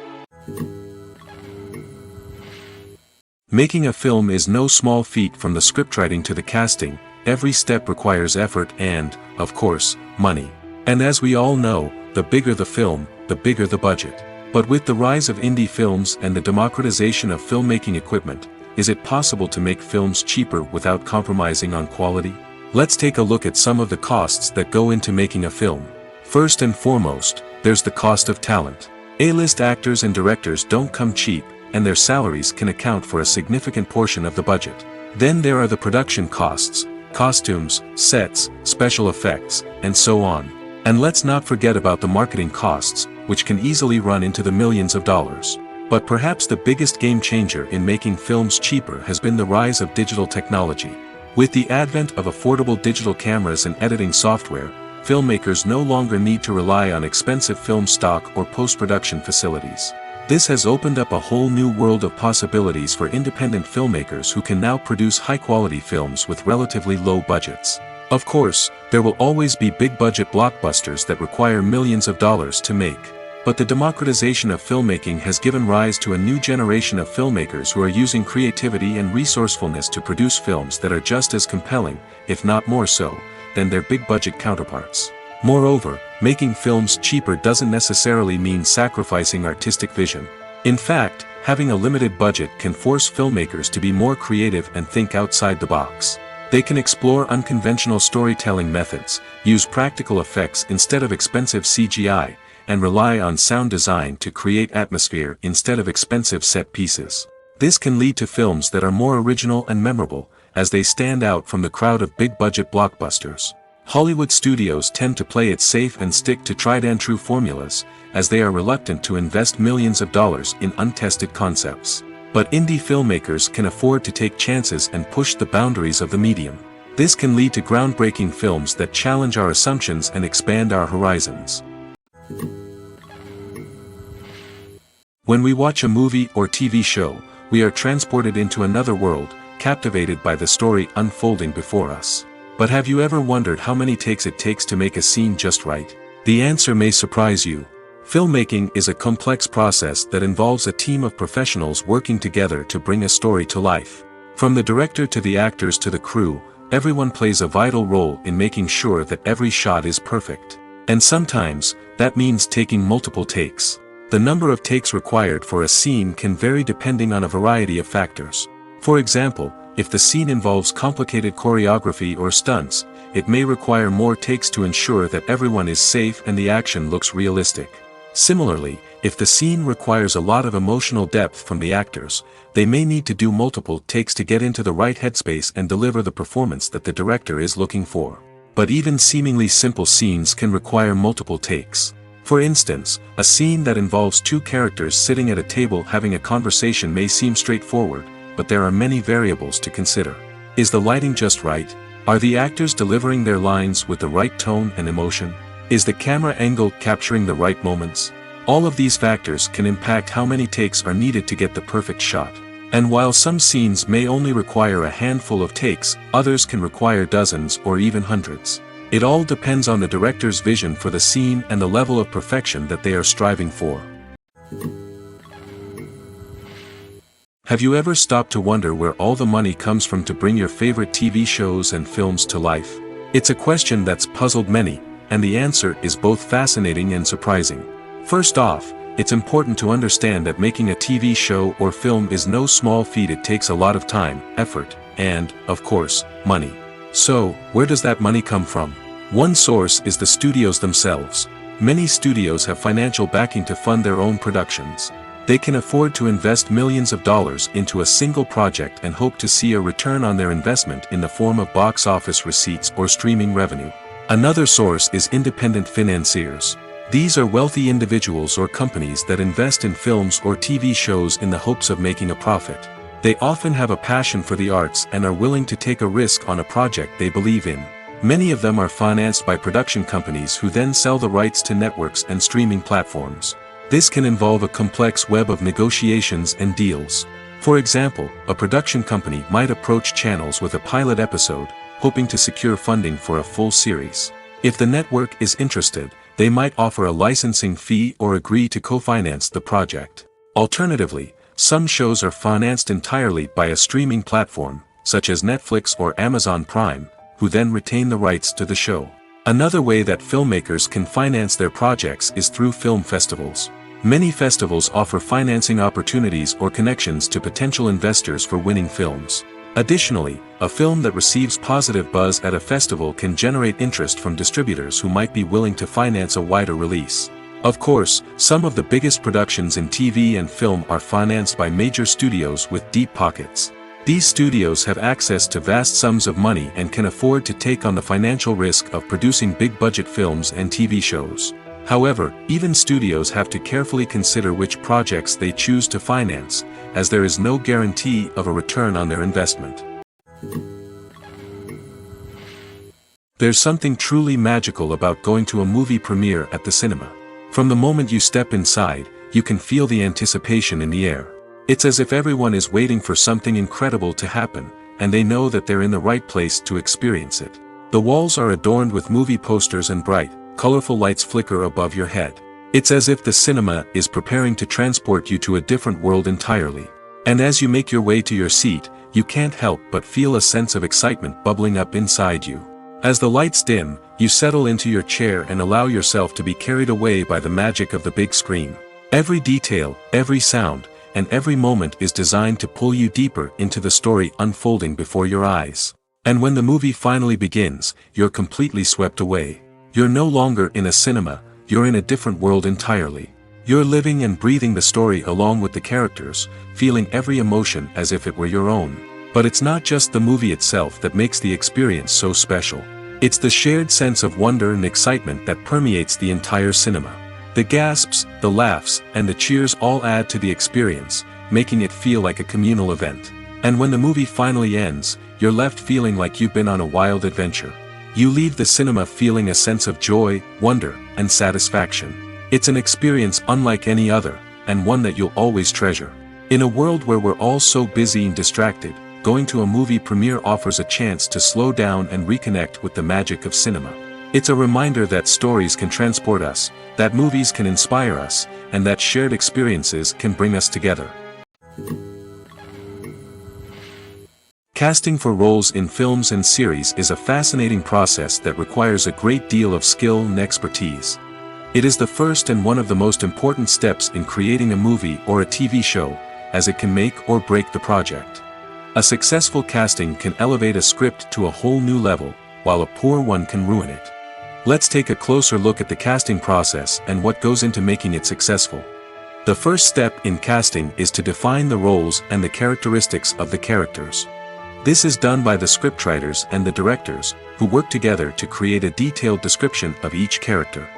Making a film is no small feat. From the scriptwriting to the casting, every step requires effort and, of course, money. And as we all know, the bigger the film, the bigger the budget. But with the rise of indie films and the democratization of filmmaking equipment, is it possible to make films cheaper without compromising on quality? Let's take a look at some of the costs that go into making a film. First and foremost, there's the cost of talent. A-list actors and directors don't come cheap, and their salaries can account for a significant portion of the budget. Then there are the production costs, costumes, sets, special effects, and so on. And let's not forget about the marketing costs, which can easily run into the millions of dollars. But perhaps the biggest game changer in making films cheaper has been the rise of digital technology. With the advent of affordable digital cameras and editing software, filmmakers no longer need to rely on expensive film stock or post-production facilities. This has opened up a whole new world of possibilities for independent filmmakers who can now produce high-quality films with relatively low budgets. Of course, there will always be big-budget blockbusters that require millions of dollars to make. But the democratization of filmmaking has given rise to a new generation of filmmakers who are using creativity and resourcefulness to produce films that are just as compelling, if not more so, than their big-budget counterparts. Moreover, making films cheaper doesn't necessarily mean sacrificing artistic vision. In fact, having a limited budget can force filmmakers to be more creative and think outside the box. They can explore unconventional storytelling methods, use practical effects instead of expensive CGI, and rely on sound design to create atmosphere instead of expensive set pieces. This can lead to films that are more original and memorable, as they stand out from the crowd of big-budget blockbusters. Hollywood studios tend to play it safe and stick to tried-and-true formulas, as they are reluctant to invest millions of dollars in untested concepts. But indie filmmakers can afford to take chances and push the boundaries of the medium. This can lead to groundbreaking films that challenge our assumptions and expand our horizons. When we watch a movie or TV show, we are transported into another world, captivated by the story unfolding before us. But have you ever wondered how many takes it takes to make a scene just right? The answer may surprise you. Filmmaking is a complex process that involves a team of professionals working together to bring a story to life. From the director to the actors to the crew, everyone plays a vital role in making sure that every shot is perfect. And sometimes, that means taking multiple takes. The number of takes required for a scene can vary depending on a variety of factors. For example, if the scene involves complicated choreography or stunts, it may require more takes to ensure that everyone is safe and the action looks realistic. Similarly, if the scene requires a lot of emotional depth from the actors, they may need to do multiple takes to get into the right headspace and deliver the performance that the director is looking for. But even seemingly simple scenes can require multiple takes. For instance, a scene that involves two characters sitting at a table having a conversation may seem straightforward, but there are many variables to consider. Is the lighting just right? Are the actors delivering their lines with the right tone and emotion? Is the camera angle capturing the right moments? All of these factors can impact how many takes are needed to get the perfect shot. And while some scenes may only require a handful of takes, others can require dozens or even hundreds. It all depends on the director's vision for the scene and the level of perfection that they are striving for. Have you ever stopped to wonder where all the money comes from to bring your favorite TV shows and films to life? It's a question that's puzzled many, and the answer is both fascinating and surprising. First off, it's important to understand that making a TV show or film is no small feat. It takes a lot of time, effort, and, of course, money. So, where does that money come from? One source is the studios themselves. Many studios have financial backing to fund their own productions. They can afford to invest millions of dollars into a single project and hope to see a return on their investment in the form of box office receipts or streaming revenue. Another source is independent financiers. These are wealthy individuals or companies that invest in films or TV shows in the hopes of making a profit. They often have a passion for the arts and are willing to take a risk on a project they believe in. Many of them are financed by production companies who then sell the rights to networks and streaming platforms. This can involve a complex web of negotiations and deals. For example, a production company might approach channels with a pilot episode, hoping to secure funding for a full series. If the network is interested, they might offer a licensing fee or agree to co-finance the project. Alternatively, some shows are financed entirely by a streaming platform, such as Netflix or Amazon Prime, who then retain the rights to the show. Another way that filmmakers can finance their projects is through film festivals. Many festivals offer financing opportunities or connections to potential investors for winning films. Additionally, a film that receives positive buzz at a festival can generate interest from distributors who might be willing to finance a wider release. Of course, some of the biggest productions in TV and film are financed by major studios with deep pockets. These studios have access to vast sums of money and can afford to take on the financial risk of producing big-budget films and TV shows. However, even studios have to carefully consider which projects they choose to finance, as there is no guarantee of a return on their investment. There's something truly magical about going to a movie premiere at the cinema. From the moment you step inside, you can feel the anticipation in the air. It's as if everyone is waiting for something incredible to happen, and they know that they're in the right place to experience it. The walls are adorned with movie posters and bright, colorful lights flicker above your head. It's as if the cinema is preparing to transport you to a different world entirely. And as you make your way to your seat, you can't help but feel a sense of excitement bubbling up inside you. As the lights dim, you settle into your chair and allow yourself to be carried away by the magic of the big screen. Every detail, every sound, and every moment is designed to pull you deeper into the story unfolding before your eyes. And when the movie finally begins, you're completely swept away. You're no longer in a cinema, you're in a different world entirely. You're living and breathing the story along with the characters, feeling every emotion as if it were your own. But it's not just the movie itself that makes the experience so special. It's the shared sense of wonder and excitement that permeates the entire cinema. The gasps, the laughs, and the cheers all add to the experience, making it feel like a communal event. And when the movie finally ends, you're left feeling like you've been on a wild adventure. You leave the cinema feeling a sense of joy, wonder, and satisfaction. It's an experience unlike any other, and one that you'll always treasure. In a world where we're all so busy and distracted, going to a movie premiere offers a chance to slow down and reconnect with the magic of cinema. It's a reminder that stories can transport us, that movies can inspire us, and that shared experiences can bring us together. Casting for roles in films and series is a fascinating process that requires a great deal of skill and expertise. It is the first and one of the most important steps in creating a movie or a TV show, as it can make or break the project. A successful casting can elevate a script to a whole new level, while a poor one can ruin it. Let's take a closer look at the casting process and what goes into making it successful. The first step in casting is to define the roles and the characteristics of the characters. This is done by the scriptwriters and the directors, who work together to create a detailed description of each character.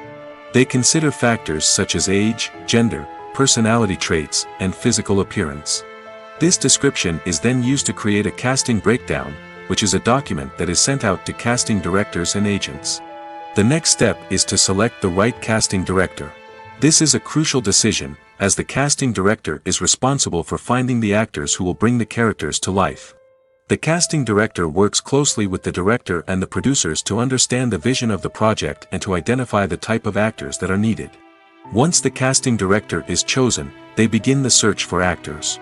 They consider factors such as age, gender, personality traits, and physical appearance. This description is then used to create a casting breakdown, which is a document that is sent out to casting directors and agents. The next step is to select the right casting director. This is a crucial decision, as the casting director is responsible for finding the actors who will bring the characters to life. The casting director works closely with the director and the producers to understand the vision of the project and to identify the type of actors that are needed. Once the casting director is chosen, they begin the search for actors.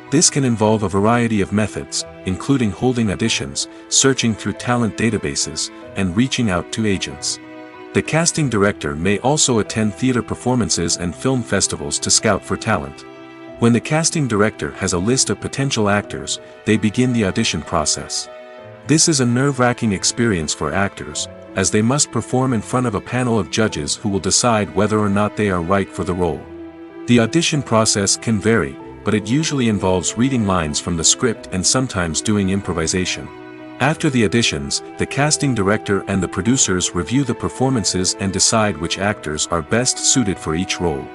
This can involve a variety of methods, including holding auditions, searching through talent databases, and reaching out to agents. The casting director may also attend theater performances and film festivals to scout for talent. When the casting director has a list of potential actors, they begin the audition process. This is a nerve-wracking experience for actors, as they must perform in front of a panel of judges who will decide whether or not they are right for the role. The audition process can vary, but it usually involves reading lines from the script and sometimes doing improvisation. After the auditions, the casting director and the producers review the performances and decide which actors are best suited for each role.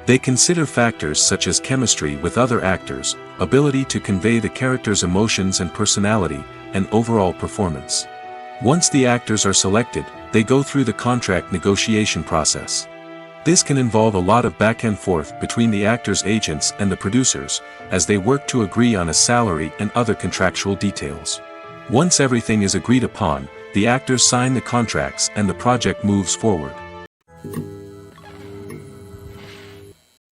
They consider factors such as chemistry with other actors, ability to convey the character's emotions and personality, and overall performance. Once the actors are selected, they go through the contract negotiation process. This can involve a lot of back and forth between the actors' agents and the producers, as they work to agree on a salary and other contractual details. Once everything is agreed upon, the actors sign the contracts and the project moves forward.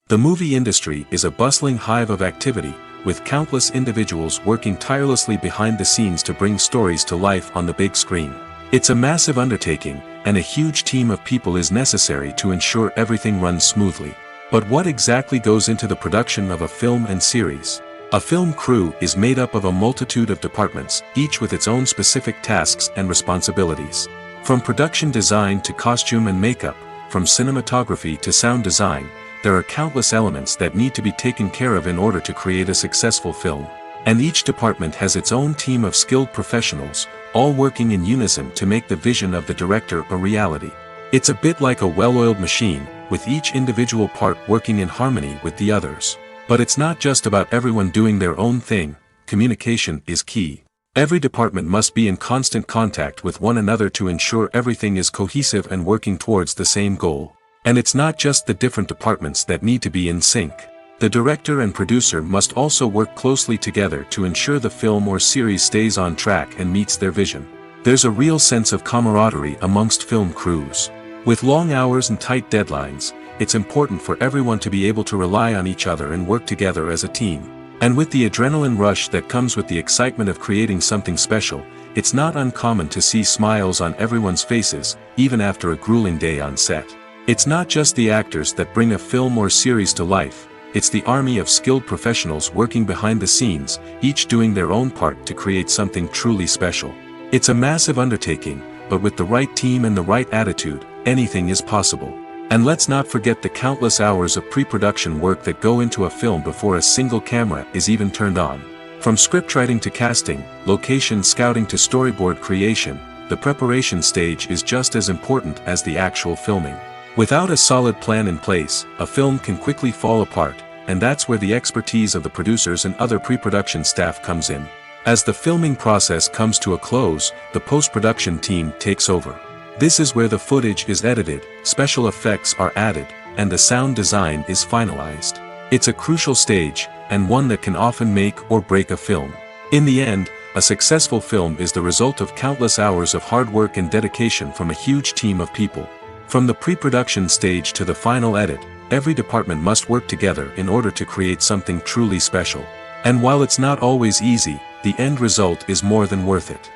The movie industry is a bustling hive of activity, with countless individuals working tirelessly behind the scenes to bring stories to life on the big screen. It's a massive undertaking, and a huge team of people is necessary to ensure everything runs smoothly. But what exactly goes into the production of a film and series? A film crew is made up of a multitude of departments, each with its own specific tasks and responsibilities. From production design to costume and makeup, from cinematography to sound design, there are countless elements that need to be taken care of in order to create a successful film. And each department has its own team of skilled professionals, all working in unison to make the vision of the director a reality. It's a bit like a well-oiled machine, with each individual part working in harmony with the others. But it's not just about everyone doing their own thing. Communication is key. Every department must be in constant contact with one another to ensure everything is cohesive and working towards the same goal. And it's not just the different departments that need to be in sync. The director and producer must also work closely together to ensure the film or series stays on track and meets their vision. There's a real sense of camaraderie amongst film crews. With long hours and tight deadlines, it's important for everyone to be able to rely on each other and work together as a team. And with the adrenaline rush that comes with the excitement of creating something special, it's not uncommon to see smiles on everyone's faces, even after a grueling day on set. It's not just the actors that bring a film or series to life. It's the army of skilled professionals working behind the scenes, each doing their own part to create something truly special. It's a massive undertaking, but with the right team and the right attitude, anything is possible. And let's not forget the countless hours of pre-production work that go into a film before a single camera is even turned on. From scriptwriting to casting, location scouting to storyboard creation, the preparation stage is just as important as the actual filming. Without a solid plan in place, a film can quickly fall apart, and that's where the expertise of the producers and other pre-production staff comes in. As the filming process comes to a close, the post-production team takes over. This is where the footage is edited, special effects are added, and the sound design is finalized. It's a crucial stage, and one that can often make or break a film. In the end, a successful film is the result of countless hours of hard work and dedication from a huge team of people. From the pre-production stage to the final edit, every department must work together in order to create something truly special. And while it's not always easy, the end result is more than worth it.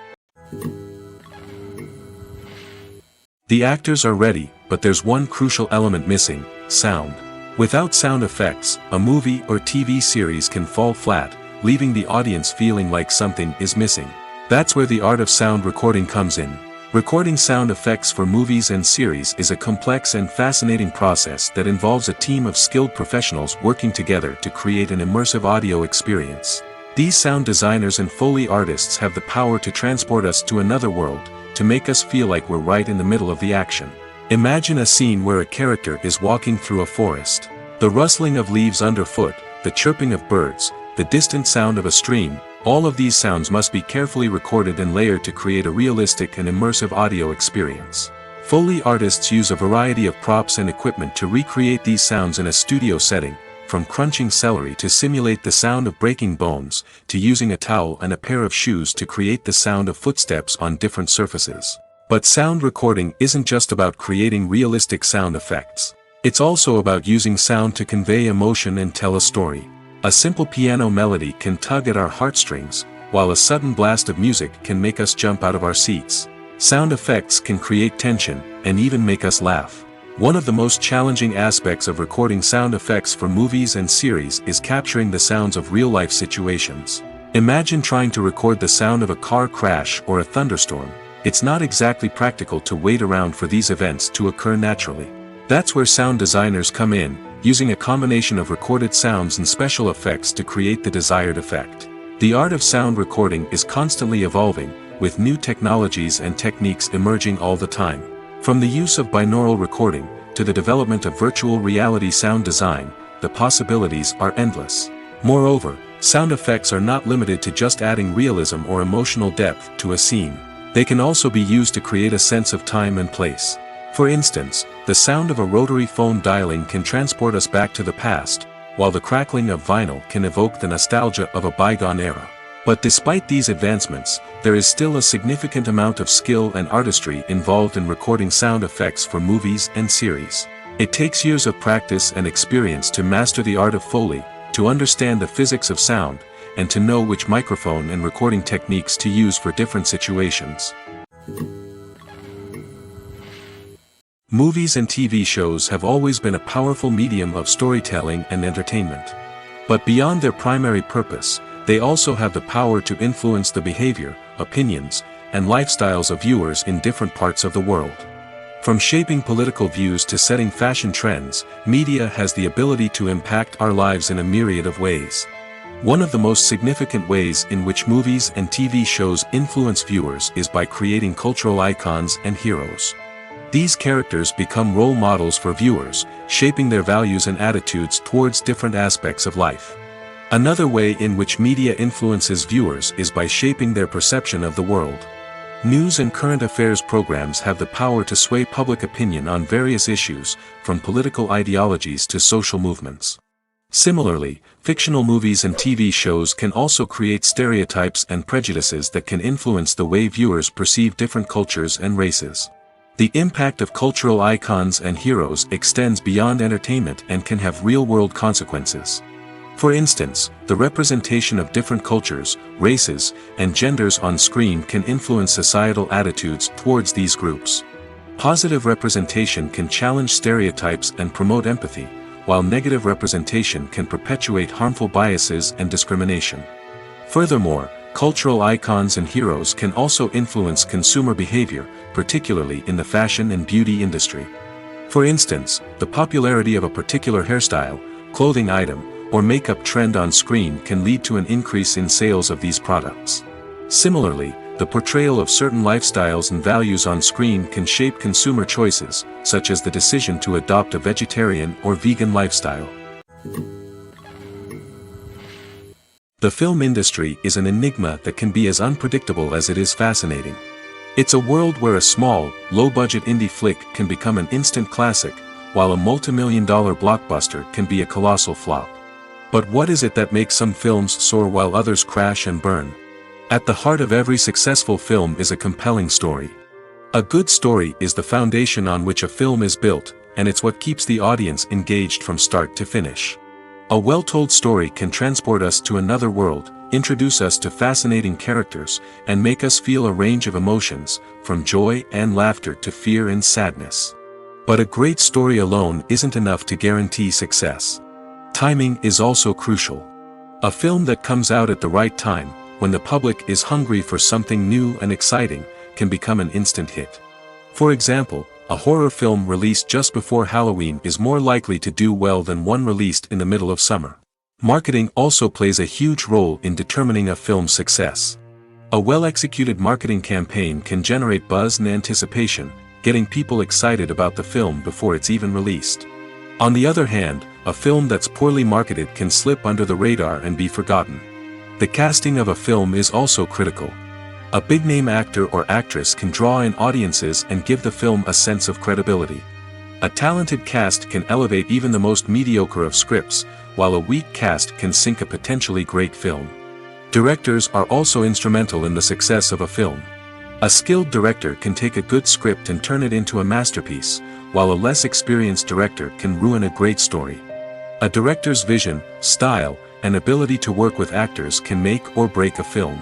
The actors are ready, but there's one crucial element missing: sound. Without sound effects, a movie or TV series can fall flat, leaving the audience feeling like something is missing. That's where the art of sound recording comes in. Recording sound effects for movies and series is a complex and fascinating process that involves a team of skilled professionals working together to create an immersive audio experience. These sound designers and Foley artists have the power to transport us to another world, to make us feel like we're right in the middle of the action. Imagine a scene where a character is walking through a forest. The rustling of leaves underfoot, the chirping of birds, the distant sound of a stream, all of these sounds must be carefully recorded and layered to create a realistic and immersive audio experience. Foley artists use a variety of props and equipment to recreate these sounds in a studio setting, from crunching celery to simulate the sound of breaking bones, to using a towel and a pair of shoes to create the sound of footsteps on different surfaces. But sound recording isn't just about creating realistic sound effects. It's also about using sound to convey emotion and tell a story. A simple piano melody can tug at our heartstrings, while a sudden blast of music can make us jump out of our seats. Sound effects can create tension, and even make us laugh. One of the most challenging aspects of recording sound effects for movies and series is capturing the sounds of real-life situations. Imagine trying to record the sound of a car crash or a thunderstorm. It's not exactly practical to wait around for these events to occur naturally. That's where sound designers come in, using a combination of recorded sounds and special effects to create the desired effect. The art of sound recording is constantly evolving, with new technologies and techniques emerging all the time. From the use of binaural recording, to the development of virtual reality sound design, the possibilities are endless. Moreover, sound effects are not limited to just adding realism or emotional depth to a scene. They can also be used to create a sense of time and place. For instance, the sound of a rotary phone dialing can transport us back to the past, while the crackling of vinyl can evoke the nostalgia of a bygone era. But despite these advancements, there is still a significant amount of skill and artistry involved in recording sound effects for movies and series. It takes years of practice and experience to master the art of Foley, to understand the physics of sound, and to know which microphone and recording techniques to use for different situations. Movies and TV shows have always been a powerful medium of storytelling and entertainment. But beyond their primary purpose, they also have the power to influence the behavior, opinions, and lifestyles of viewers in different parts of the world. From shaping political views to setting fashion trends, media has the ability to impact our lives in a myriad of ways. One of the most significant ways in which movies and TV shows influence viewers is by creating cultural icons and heroes. These characters become role models for viewers, shaping their values and attitudes towards different aspects of life. Another way in which media influences viewers is by shaping their perception of the world. News and current affairs programs have the power to sway public opinion on various issues, from political ideologies to social movements. Similarly, fictional movies and TV shows can also create stereotypes and prejudices that can influence the way viewers perceive different cultures and races. The impact of cultural icons and heroes extends beyond entertainment and can have real-world consequences. For instance, the representation of different cultures, races, and genders on screen can influence societal attitudes towards these groups. Positive representation can challenge stereotypes and promote empathy, while negative representation can perpetuate harmful biases and discrimination. Furthermore, cultural icons and heroes can also influence consumer behavior, particularly in the fashion and beauty industry. For instance, the popularity of a particular hairstyle, clothing item, or makeup trend on screen can lead to an increase in sales of these products. Similarly, the portrayal of certain lifestyles and values on screen can shape consumer choices, such as the decision to adopt a vegetarian or vegan lifestyle. The film industry is an enigma that can be as unpredictable as it is fascinating. It's a world where a small, low-budget indie flick can become an instant classic, while a multi-million-dollar blockbuster can be a colossal flop. But what is it that makes some films soar while others crash and burn? At the heart of every successful film is a compelling story. A good story is the foundation on which a film is built, and it's what keeps the audience engaged from start to finish. A well-told story can transport us to another world, introduce us to fascinating characters, and make us feel a range of emotions, from joy and laughter to fear and sadness. But a great story alone isn't enough to guarantee success. Timing is also crucial. A film that comes out at the right time, when the public is hungry for something new and exciting, can become an instant hit. For example, a horror film released just before Halloween is more likely to do well than one released in the middle of summer. Marketing also plays a huge role in determining a film's success. A well-executed marketing campaign can generate buzz and anticipation, getting people excited about the film before it's even released. On the other hand, a film that's poorly marketed can slip under the radar and be forgotten. The casting of a film is also critical. A big-name actor or actress can draw in audiences and give the film a sense of credibility. A talented cast can elevate even the most mediocre of scripts, while a weak cast can sink a potentially great film. Directors are also instrumental in the success of a film. A skilled director can take a good script and turn it into a masterpiece, while a less experienced director can ruin a great story. A director's vision, style, and ability to work with actors can make or break a film.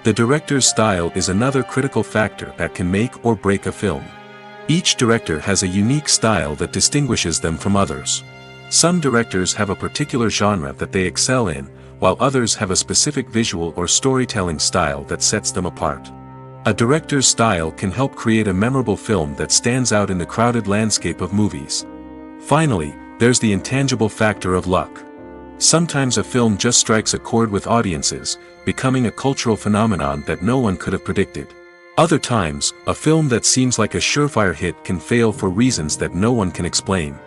The director's style is another critical factor that can make or break a film. Each director has a unique style that distinguishes them from others. Some directors have a particular genre that they excel in, while others have a specific visual or storytelling style that sets them apart. A director's style can help create a memorable film that stands out in the crowded landscape of movies. Finally, there's the intangible factor of luck. Sometimes a film just strikes a chord with audiences, becoming a cultural phenomenon that no one could have predicted. Other times, a film that seems like a surefire hit can fail for reasons that no one can explain.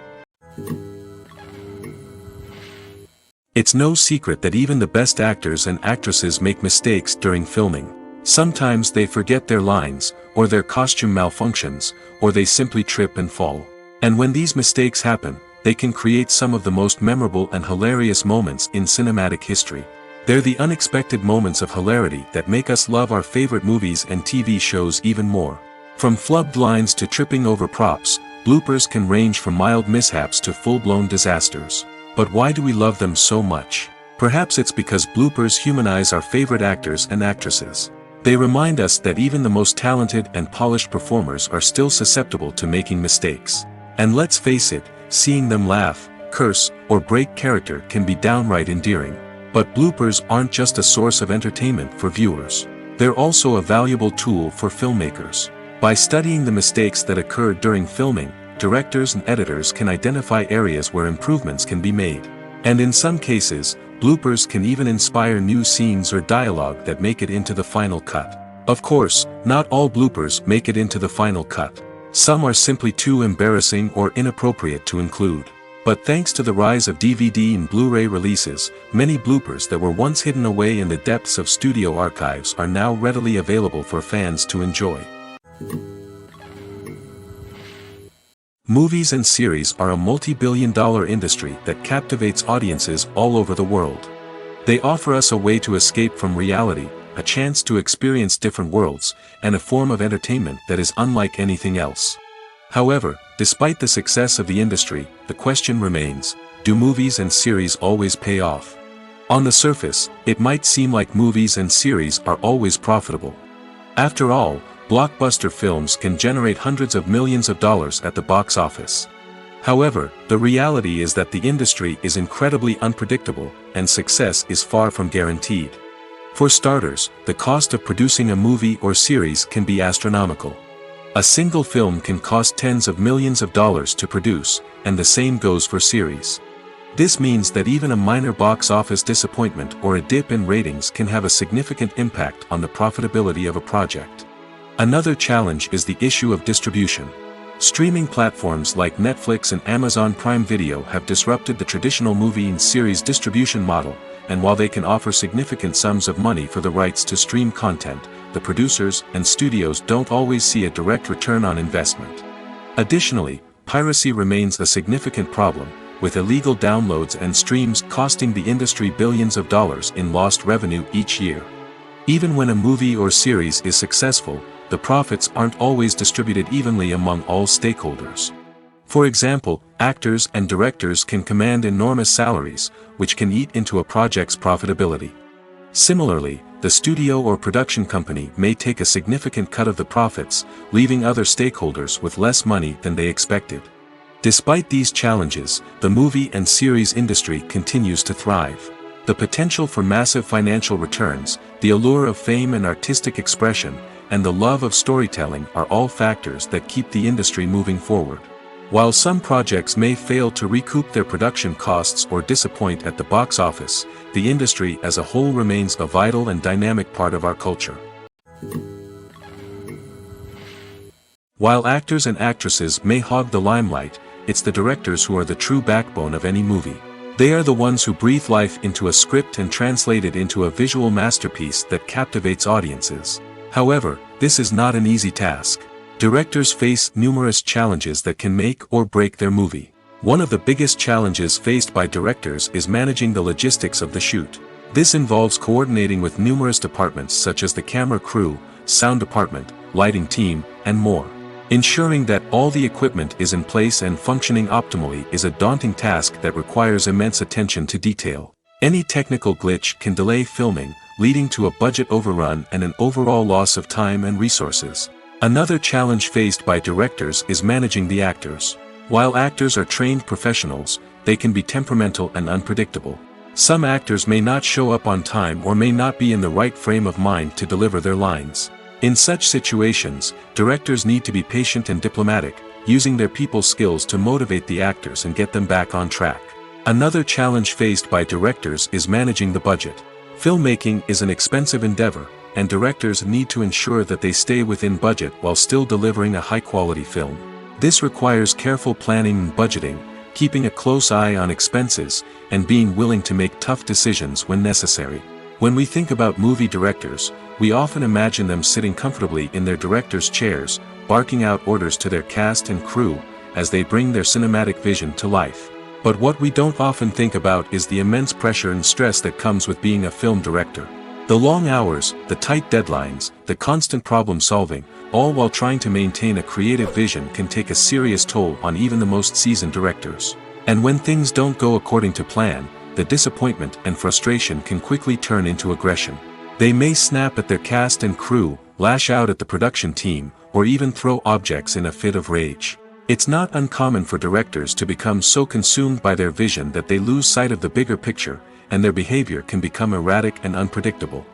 It's no secret that even the best actors and actresses make mistakes during filming. Sometimes they forget their lines, or their costume malfunctions, or they simply trip and fall. And when these mistakes happen, they can create some of the most memorable and hilarious moments in cinematic history. They're the unexpected moments of hilarity that make us love our favorite movies and TV shows even more. From flubbed lines to tripping over props, bloopers can range from mild mishaps to full-blown disasters. But why do we love them so much? Perhaps it's because bloopers humanize our favorite actors and actresses. They remind us that even the most talented and polished performers are still susceptible to making mistakes. And let's face it, seeing them laugh, curse, or break character can be downright endearing. But bloopers aren't just a source of entertainment for viewers. They're also a valuable tool for filmmakers. By studying the mistakes that occurred during filming, directors and editors can identify areas where improvements can be made. And in some cases, bloopers can even inspire new scenes or dialogue that make it into the final cut. Of course, not all bloopers make it into the final cut. Some are simply too embarrassing or inappropriate to include. But thanks to the rise of DVD and Blu-ray releases, many bloopers that were once hidden away in the depths of studio archives are now readily available for fans to enjoy. Movies and series are a multi-billion-dollar industry that captivates audiences all over the world. They offer us a way to escape from reality, a chance to experience different worlds, and a form of entertainment that is unlike anything else. However, despite the success of the industry, the question remains, do movies and series always pay off? On the surface, it might seem like movies and series are always profitable. After all, blockbuster films can generate hundreds of millions of dollars at the box office. However, the reality is that the industry is incredibly unpredictable, and success is far from guaranteed. For starters, the cost of producing a movie or series can be astronomical. A single film can cost tens of millions of dollars to produce, and the same goes for series. This means that even a minor box office disappointment or a dip in ratings can have a significant impact on the profitability of a project. Another challenge is the issue of distribution. Streaming platforms like Netflix and Amazon Prime Video have disrupted the traditional movie and series distribution model, and while they can offer significant sums of money for the rights to stream content, the producers and studios don't always see a direct return on investment. Additionally, piracy remains a significant problem, with illegal downloads and streams costing the industry billions of dollars in lost revenue each year. Even when a movie or series is successful, the profits aren't always distributed evenly among all stakeholders. For example, actors and directors can command enormous salaries, which can eat into a project's profitability. Similarly, the studio or production company may take a significant cut of the profits, leaving other stakeholders with less money than they expected. Despite these challenges, the movie and series industry continues to thrive. The potential for massive financial returns, the allure of fame and artistic expression, and the love of storytelling are all factors that keep the industry moving forward. While some projects may fail to recoup their production costs or disappoint at the box office, the industry as a whole remains a vital and dynamic part of our culture. While actors and actresses may hog the limelight, it's the directors who are the true backbone of any movie. They are the ones who breathe life into a script and translate it into a visual masterpiece that captivates audiences. However, this is not an easy task. Directors face numerous challenges that can make or break their movie. One of the biggest challenges faced by directors is managing the logistics of the shoot. This involves coordinating with numerous departments such as the camera crew, sound department, lighting team, and more. Ensuring that all the equipment is in place and functioning optimally is a daunting task that requires immense attention to detail. Any technical glitch can delay filming, leading to a budget overrun and an overall loss of time and resources. Another challenge faced by directors is managing the actors. While actors are trained professionals, they can be temperamental and unpredictable. Some actors may not show up on time or may not be in the right frame of mind to deliver their lines. In such situations, directors need to be patient and diplomatic, using their people skills to motivate the actors and get them back on track. Another challenge faced by directors is managing the budget. Filmmaking is an expensive endeavor, and directors need to ensure that they stay within budget while still delivering a high-quality film. This requires careful planning and budgeting, keeping a close eye on expenses, and being willing to make tough decisions when necessary. When we think about movie directors, we often imagine them sitting comfortably in their director's chairs, barking out orders to their cast and crew, as they bring their cinematic vision to life. But what we don't often think about is the immense pressure and stress that comes with being a film director. The long hours, the tight deadlines, the constant problem solving, all while trying to maintain a creative vision can take a serious toll on even the most seasoned directors. And when things don't go according to plan, the disappointment and frustration can quickly turn into aggression. They may snap at their cast and crew, lash out at the production team, or even throw objects in a fit of rage. It's not uncommon for directors to become so consumed by their vision that they lose sight of the bigger picture, and their behavior can become erratic and unpredictable.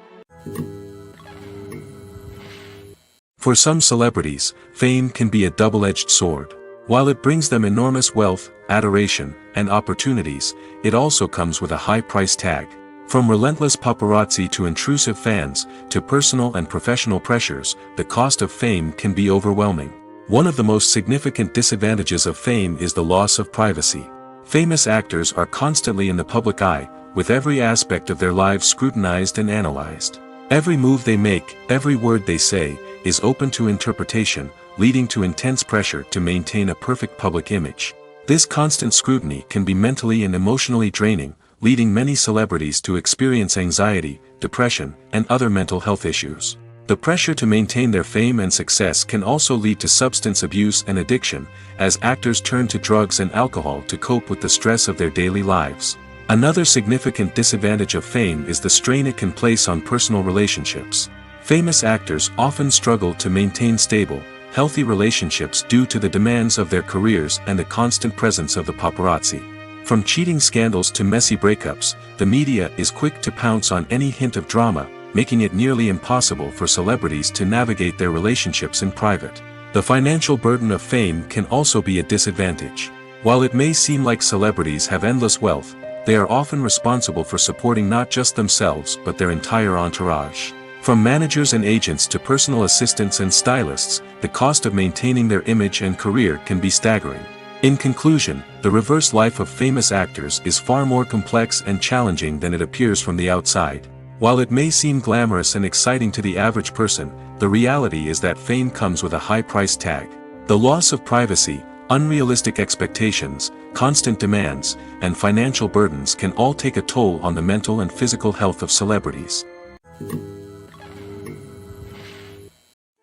For some celebrities, fame can be a double-edged sword. While it brings them enormous wealth, adoration, and opportunities, it also comes with a high price tag. From relentless paparazzi to intrusive fans, to personal and professional pressures, the cost of fame can be overwhelming. One of the most significant disadvantages of fame is the loss of privacy. Famous actors are constantly in the public eye, with every aspect of their lives scrutinized and analyzed. Every move they make, every word they say, is open to interpretation, leading to intense pressure to maintain a perfect public image. This constant scrutiny can be mentally and emotionally draining, leading many celebrities to experience anxiety, depression, and other mental health issues. The pressure to maintain their fame and success can also lead to substance abuse and addiction, as actors turn to drugs and alcohol to cope with the stress of their daily lives. Another significant disadvantage of fame is the strain it can place on personal relationships. Famous actors often struggle to maintain stable, healthy relationships due to the demands of their careers and the constant presence of the paparazzi. From cheating scandals to messy breakups, the media is quick to pounce on any hint of drama, making it nearly impossible for celebrities to navigate their relationships in private. The financial burden of fame can also be a disadvantage. While it may seem like celebrities have endless wealth, they are often responsible for supporting not just themselves but their entire entourage. From managers and agents to personal assistants and stylists, the cost of maintaining their image and career can be staggering. In conclusion, the reverse life of famous actors is far more complex and challenging than it appears from the outside. While it may seem glamorous and exciting to the average person, the reality is that fame comes with a high price tag. The loss of privacy, Unrealistic expectations, constant demands, and financial burdens can all take a toll on the mental and physical health of celebrities.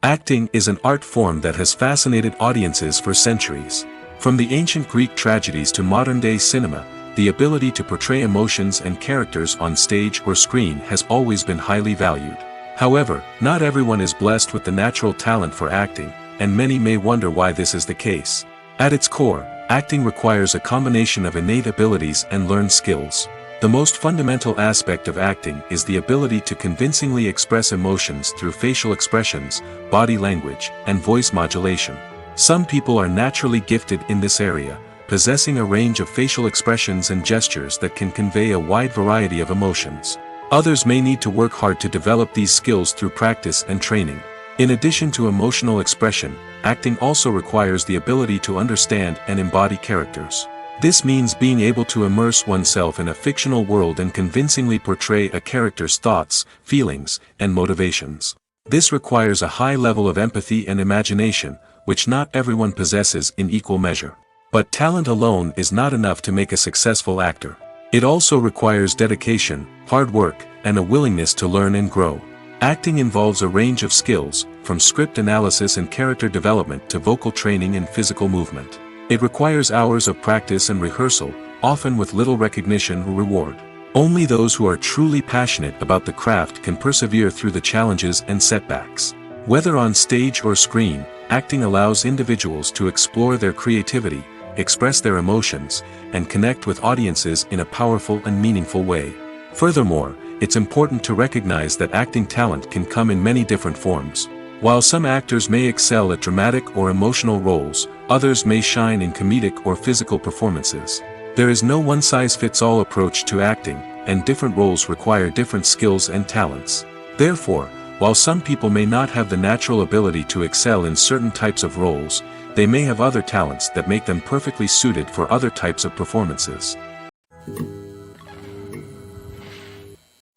Acting is an art form that has fascinated audiences for centuries. From the ancient Greek tragedies to modern-day cinema, the ability to portray emotions and characters on stage or screen has always been highly valued. However, not everyone is blessed with the natural talent for acting, and many may wonder why this is the case. At its core, acting requires a combination of innate abilities and learned skills. The most fundamental aspect of acting is the ability to convincingly express emotions through facial expressions, body language, and voice modulation. Some people are naturally gifted in this area, possessing a range of facial expressions and gestures that can convey a wide variety of emotions. Others may need to work hard to develop these skills through practice and training. In addition to emotional expression, acting also requires the ability to understand and embody characters. This means being able to immerse oneself in a fictional world and convincingly portray a character's thoughts, feelings, and motivations. This requires a high level of empathy and imagination, which not everyone possesses in equal measure. But talent alone is not enough to make a successful actor. It also requires dedication, hard work, and a willingness to learn and grow. Acting involves a range of skills, from script analysis and character development to vocal training and physical movement. It requires hours of practice and rehearsal, often with little recognition or reward. Only those who are truly passionate about the craft can persevere through the challenges and setbacks. Whether on stage or screen, acting allows individuals to explore their creativity, express their emotions, and connect with audiences in a powerful and meaningful way. Furthermore, it's important to recognize that acting talent can come in many different forms. While some actors may excel at dramatic or emotional roles, others may shine in comedic or physical performances. There is no one-size-fits-all approach to acting, and different roles require different skills and talents. Therefore, while some people may not have the natural ability to excel in certain types of roles, they may have other talents that make them perfectly suited for other types of performances.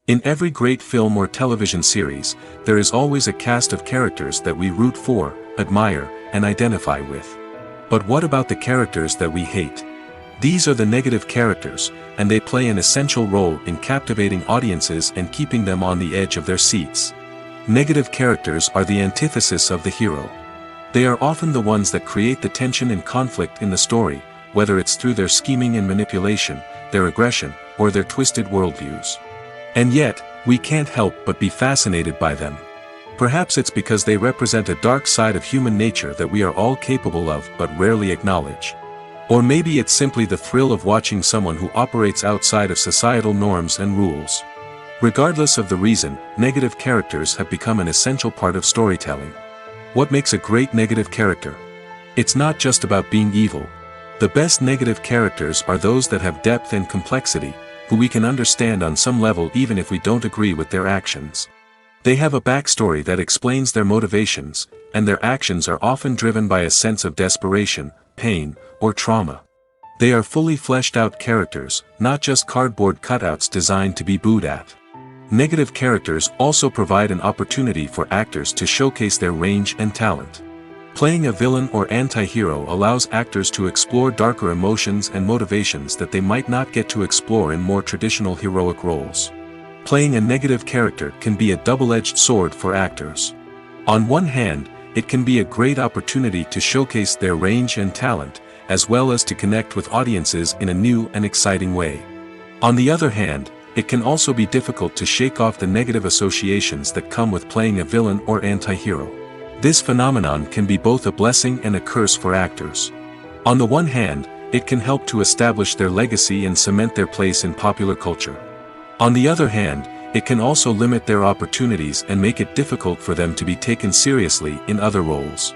In every great film or television series, there is always a cast of characters that we root for, admire, and identify with. But what about the characters that we hate? These are the negative characters, and they play an essential role in captivating audiences and keeping them on the edge of their seats. Negative characters are the antithesis of the hero. They are often the ones that create the tension and conflict in the story, whether it's through their scheming and manipulation, their aggression, or their twisted worldviews. And yet, we can't help but be fascinated by them. Perhaps it's because they represent a dark side of human nature that we are all capable of but rarely acknowledge. Or maybe it's simply the thrill of watching someone who operates outside of societal norms and rules. Regardless of the reason, negative characters have become an essential part of storytelling. What makes a great negative character? It's not just about being evil. The best negative characters are those that have depth and complexity, who we can understand on some level even if we don't agree with their actions. They have a backstory that explains their motivations, and their actions are often driven by a sense of desperation, pain, or trauma. They are fully fleshed out characters, not just cardboard cutouts designed to be booed at. Negative characters also provide an opportunity for actors to showcase their range and talent. Playing a villain or anti-hero allows actors to explore darker emotions and motivations that they might not get to explore in more traditional heroic roles. Playing a negative character can be a double-edged sword for actors. On one hand, it can be a great opportunity to showcase their range and talent, as well as to connect with audiences in a new and exciting way. On the other hand, it can also be difficult to shake off the negative associations that come with playing a villain or anti-hero. This phenomenon can be both a blessing and a curse for actors. On the one hand, it can help to establish their legacy and cement their place in popular culture. On the other hand, it can also limit their opportunities and make it difficult for them to be taken seriously in other roles.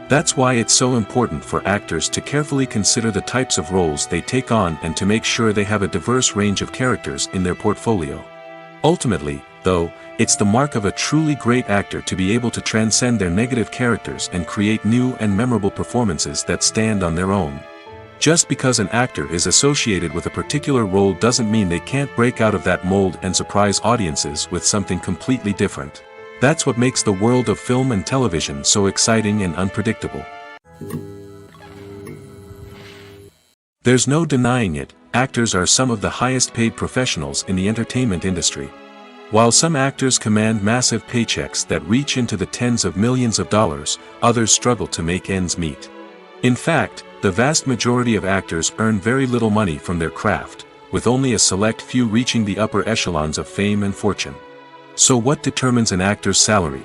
That's why it's so important for actors to carefully consider the types of roles they take on and to make sure they have a diverse range of characters in their portfolio. Ultimately, though, it's the mark of a truly great actor to be able to transcend their negative characters and create new and memorable performances that stand on their own. Just because an actor is associated with a particular role doesn't mean they can't break out of that mold and surprise audiences with something completely different. That's what makes the world of film and television so exciting and unpredictable. There's no denying it, actors are some of the highest paid professionals in the entertainment industry. While some actors command massive paychecks that reach into the tens of millions of dollars, others struggle to make ends meet. In fact, the vast majority of actors earn very little money from their craft, with only a select few reaching the upper echelons of fame and fortune. So what determines an actor's salary?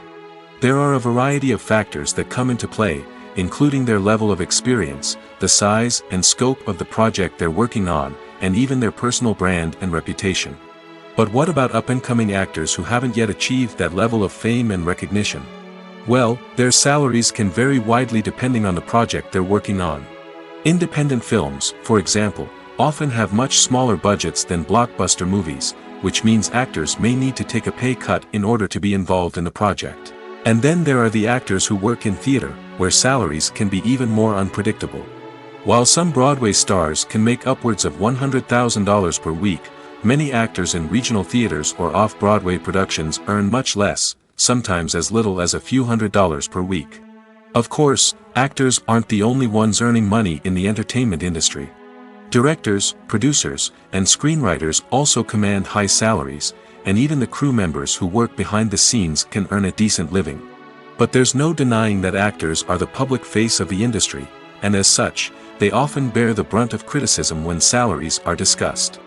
There are a variety of factors that come into play, including their level of experience, the size and scope of the project they're working on, and even their personal brand and reputation. But what about up-and-coming actors who haven't yet achieved that level of fame and recognition? Well, their salaries can vary widely depending on the project they're working on. Independent films, for example, often have much smaller budgets than blockbuster movies, which means actors may need to take a pay cut in order to be involved in the project. And then there are the actors who work in theater, where salaries can be even more unpredictable. While some Broadway stars can make upwards of $100,000 per week, many actors in regional theaters or off-Broadway productions earn much less, sometimes as little as a few $100s per week. Of course, actors aren't the only ones earning money in the entertainment industry. Directors, producers, and screenwriters also command high salaries, and even the crew members who work behind the scenes can earn a decent living. But there's no denying that actors are the public face of the industry, and as such, they often bear the brunt of criticism when salaries are discussed.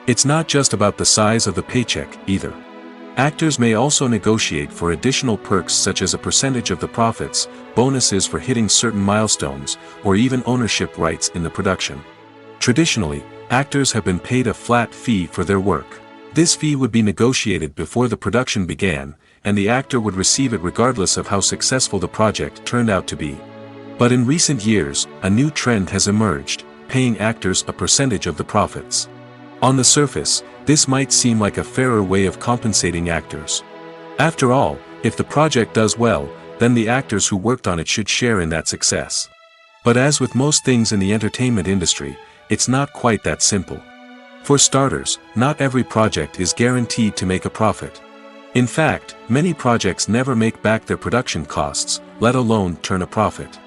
It's not just about the size of the paycheck, either. Actors may also negotiate for additional perks such as a percentage of the profits, bonuses for hitting certain milestones, or even ownership rights in the production. Traditionally, actors have been paid a flat fee for their work. This fee would be negotiated before the production began, and the actor would receive it regardless of how successful the project turned out to be. But in recent years, a new trend has emerged, paying actors a percentage of the profits. On the surface, this might seem like a fairer way of compensating actors. After all, if the project does well, then the actors who worked on it should share in that success. But as with most things in the entertainment industry, it's not quite that simple. For starters, not every project is guaranteed to make a profit. In fact, many projects never make back their production costs, let alone turn a profit.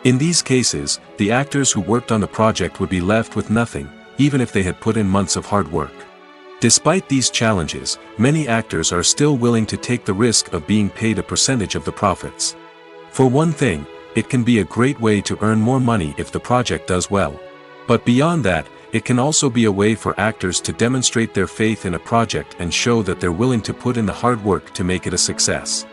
In these cases, the actors who worked on the project would be left with nothing, even if they had put in months of hard work. Despite these challenges, many actors are still willing to take the risk of being paid a percentage of the profits. For one thing, it can be a great way to earn more money if the project does well. But beyond that, it can also be a way for actors to demonstrate their faith in a project and show that they're willing to put in the hard work to make it a success.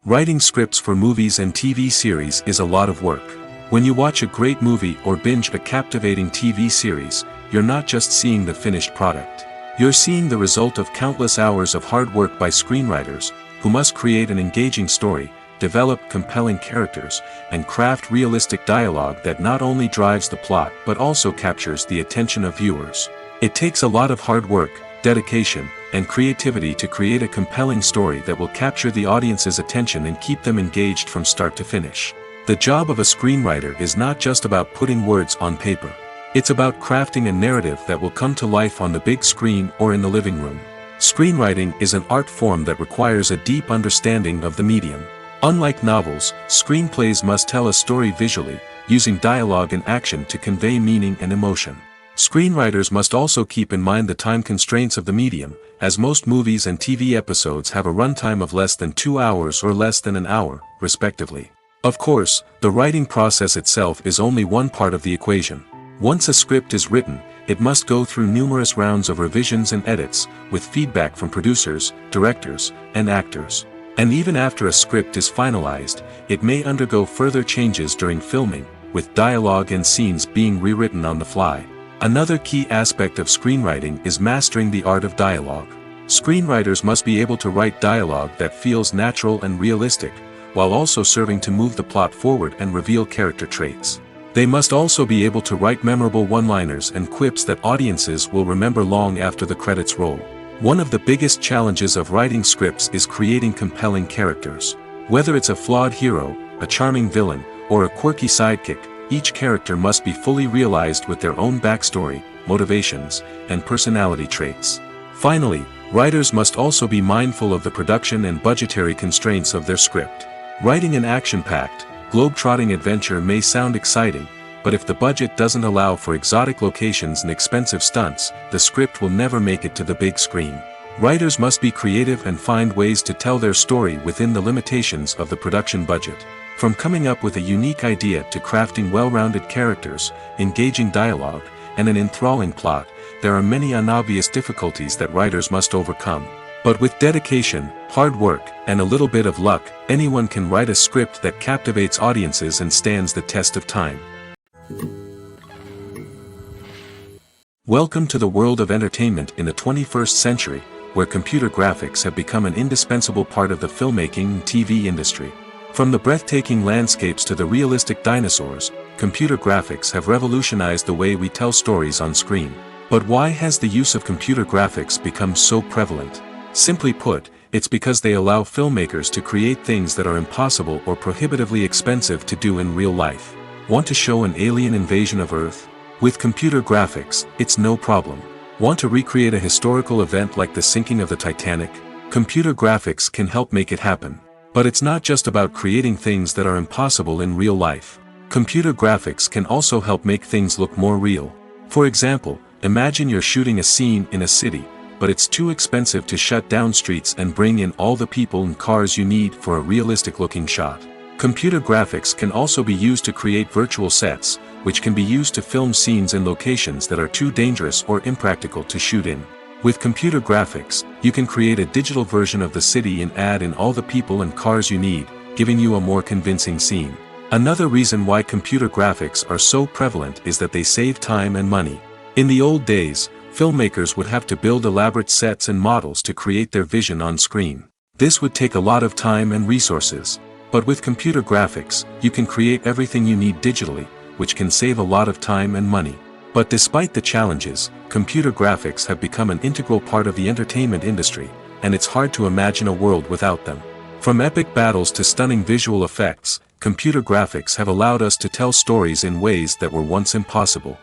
Writing scripts for movies and TV series is a lot of work. When you watch a great movie or binge a captivating TV series, you're not just seeing the finished product. You're seeing the result of countless hours of hard work by screenwriters, who must create an engaging story, develop compelling characters, and craft realistic dialogue that not only drives the plot but also captures the attention of viewers. It takes a lot of hard work, dedication, and creativity to create a compelling story that will capture the audience's attention and keep them engaged from start to finish. The job of a screenwriter is not just about putting words on paper. It's about crafting a narrative that will come to life on the big screen or in the living room. Screenwriting is an art form that requires a deep understanding of the medium. Unlike novels, screenplays must tell a story visually, using dialogue and action to convey meaning and emotion. Screenwriters must also keep in mind the time constraints of the medium, as most movies and TV episodes have a runtime of less than 2 hours or less than an hour, respectively. Of course, the writing process itself is only one part of the equation. Once a script is written, it must go through numerous rounds of revisions and edits, with feedback from producers, directors, and actors. And even after a script is finalized, it may undergo further changes during filming, with dialogue and scenes being rewritten on the fly. Another key aspect of screenwriting is mastering the art of dialogue. Screenwriters must be able to write dialogue that feels natural and realistic, while also serving to move the plot forward and reveal character traits. They must also be able to write memorable one-liners and quips that audiences will remember long after the credits roll. One of the biggest challenges of writing scripts is creating compelling characters. Whether it's a flawed hero, a charming villain, or a quirky sidekick, each character must be fully realized with their own backstory, motivations, and personality traits. Finally, writers must also be mindful of the production and budgetary constraints of their script. Writing an action-packed, globe-trotting adventure may sound exciting, but if the budget doesn't allow for exotic locations and expensive stunts, the script will never make it to the big screen. Writers must be creative and find ways to tell their story within the limitations of the production budget. From coming up with a unique idea to crafting well-rounded characters, engaging dialogue, and an enthralling plot, there are many unobvious difficulties that writers must overcome. But with dedication, hard work, and a little bit of luck, anyone can write a script that captivates audiences and stands the test of time. Welcome to the world of entertainment in the 21st century, where computer graphics have become an indispensable part of the filmmaking and TV industry. From the breathtaking landscapes to the realistic dinosaurs, computer graphics have revolutionized the way we tell stories on screen. But why has the use of computer graphics become so prevalent? Simply put, it's because they allow filmmakers to create things that are impossible or prohibitively expensive to do in real life. Want to show an alien invasion of Earth? With computer graphics, it's no problem. Want to recreate a historical event like the sinking of the Titanic? Computer graphics can help make it happen. But it's not just about creating things that are impossible in real life. Computer graphics can also help make things look more real. For example, imagine you're shooting a scene in a city, but it's too expensive to shut down streets and bring in all the people and cars you need for a realistic-looking shot. Computer graphics can also be used to create virtual sets, which can be used to film scenes in locations that are too dangerous or impractical to shoot in. With computer graphics, you can create a digital version of the city and add in all the people and cars you need, giving you a more convincing scene. Another reason why computer graphics are so prevalent is that they save time and money. In the old days, filmmakers would have to build elaborate sets and models to create their vision on screen. This would take a lot of time and resources. But with computer graphics, you can create everything you need digitally, which can save a lot of time and money. But despite the challenges, computer graphics have become an integral part of the entertainment industry, and it's hard to imagine a world without them. From epic battles to stunning visual effects, computer graphics have allowed us to tell stories in ways that were once impossible.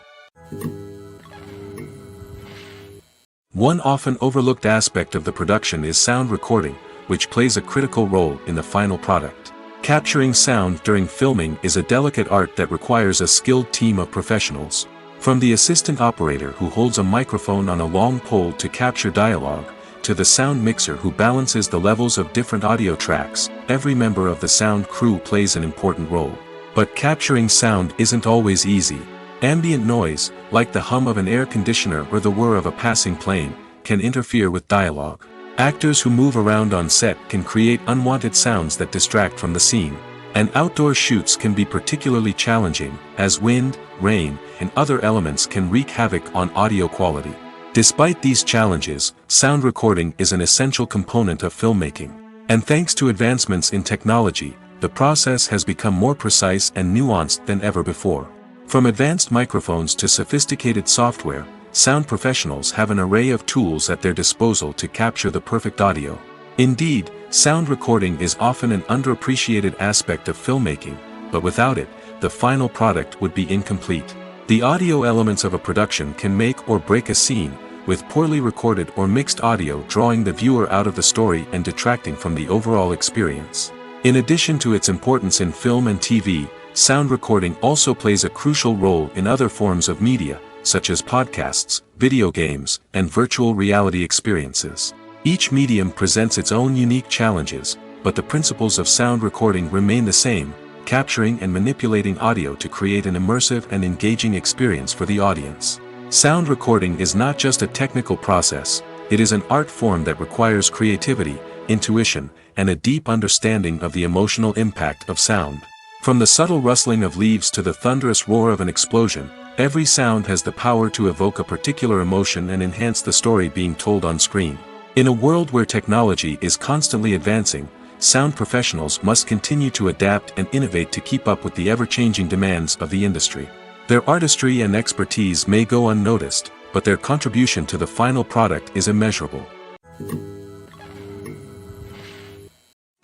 One often overlooked aspect of the production is sound recording, which plays a critical role in the final product. Capturing sound during filming is a delicate art that requires a skilled team of professionals. From the assistant operator who holds a microphone on a long pole to capture dialogue, to the sound mixer who balances the levels of different audio tracks, every member of the sound crew plays an important role. But capturing sound isn't always easy. Ambient noise, like the hum of an air conditioner or the whir of a passing plane, can interfere with dialogue. Actors who move around on set can create unwanted sounds that distract from the scene. And outdoor shoots can be particularly challenging, as wind, rain, and other elements can wreak havoc on audio quality. Despite these challenges, sound recording is an essential component of filmmaking. And thanks to advancements in technology, the process has become more precise and nuanced than ever before. From advanced microphones to sophisticated software, sound professionals have an array of tools at their disposal to capture the perfect audio. Indeed, sound recording is often an underappreciated aspect of filmmaking, but without it, the final product would be incomplete. The audio elements of a production can make or break a scene, with poorly recorded or mixed audio drawing the viewer out of the story and detracting from the overall experience. In addition to its importance in film and TV, sound recording also plays a crucial role in other forms of media, such as podcasts, video games, and virtual reality experiences. Each medium presents its own unique challenges, but the principles of sound recording remain the same, capturing and manipulating audio to create an immersive and engaging experience for the audience. Sound recording is not just a technical process, it is an art form that requires creativity, intuition, and a deep understanding of the emotional impact of sound. From the subtle rustling of leaves to the thunderous roar of an explosion, every sound has the power to evoke a particular emotion and enhance the story being told on screen. In a world where technology is constantly advancing, sound professionals must continue to adapt and innovate to keep up with the ever-changing demands of the industry. Their artistry and expertise may go unnoticed, but their contribution to the final product is immeasurable.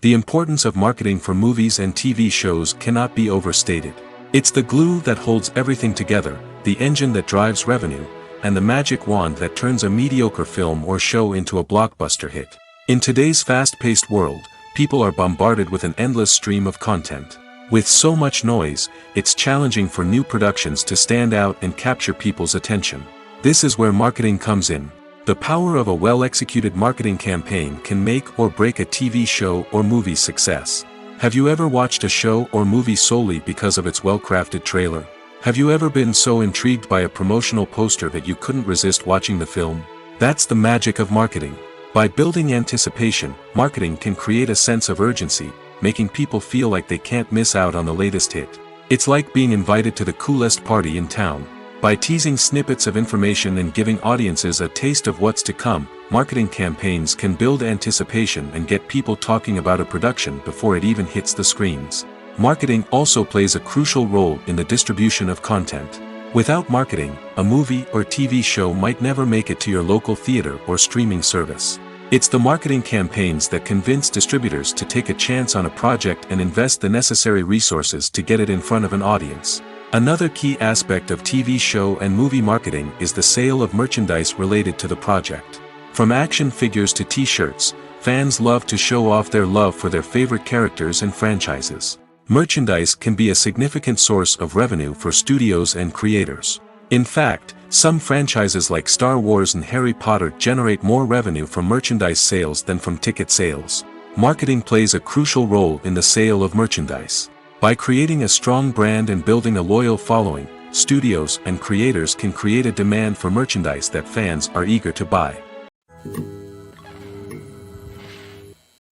The importance of marketing for movies and TV shows cannot be overstated. It's the glue that holds everything together, the engine that drives revenue, and the magic wand that turns a mediocre film or show into a blockbuster hit. In today's fast-paced world, people are bombarded with an endless stream of content. With so much noise, it's challenging for new productions to stand out and capture people's attention. This is where marketing comes in. The power of a well-executed marketing campaign can make or break a TV show or movie's success. Have you ever watched a show or movie solely because of its well-crafted trailer? Have you ever been so intrigued by a promotional poster that you couldn't resist watching the film? That's the magic of marketing. By building anticipation, marketing can create a sense of urgency, making people feel like they can't miss out on the latest hit. It's like being invited to the coolest party in town. By teasing snippets of information and giving audiences a taste of what's to come, marketing campaigns can build anticipation and get people talking about a production before it even hits the screens. Marketing also plays a crucial role in the distribution of content. Without marketing, a movie or TV show might never make it to your local theater or streaming service. It's the marketing campaigns that convince distributors to take a chance on a project and invest the necessary resources to get it in front of an audience. Another key aspect of TV show and movie marketing is the sale of merchandise related to the project. From action figures to t-shirts, fans love to show off their love for their favorite characters and franchises. Merchandise can be a significant source of revenue for studios and creators. In fact, some franchises like Star Wars and Harry Potter generate more revenue from merchandise sales than from ticket sales. Marketing plays a crucial role in the sale of merchandise. By creating a strong brand and building a loyal following, studios and creators can create a demand for merchandise that fans are eager to buy.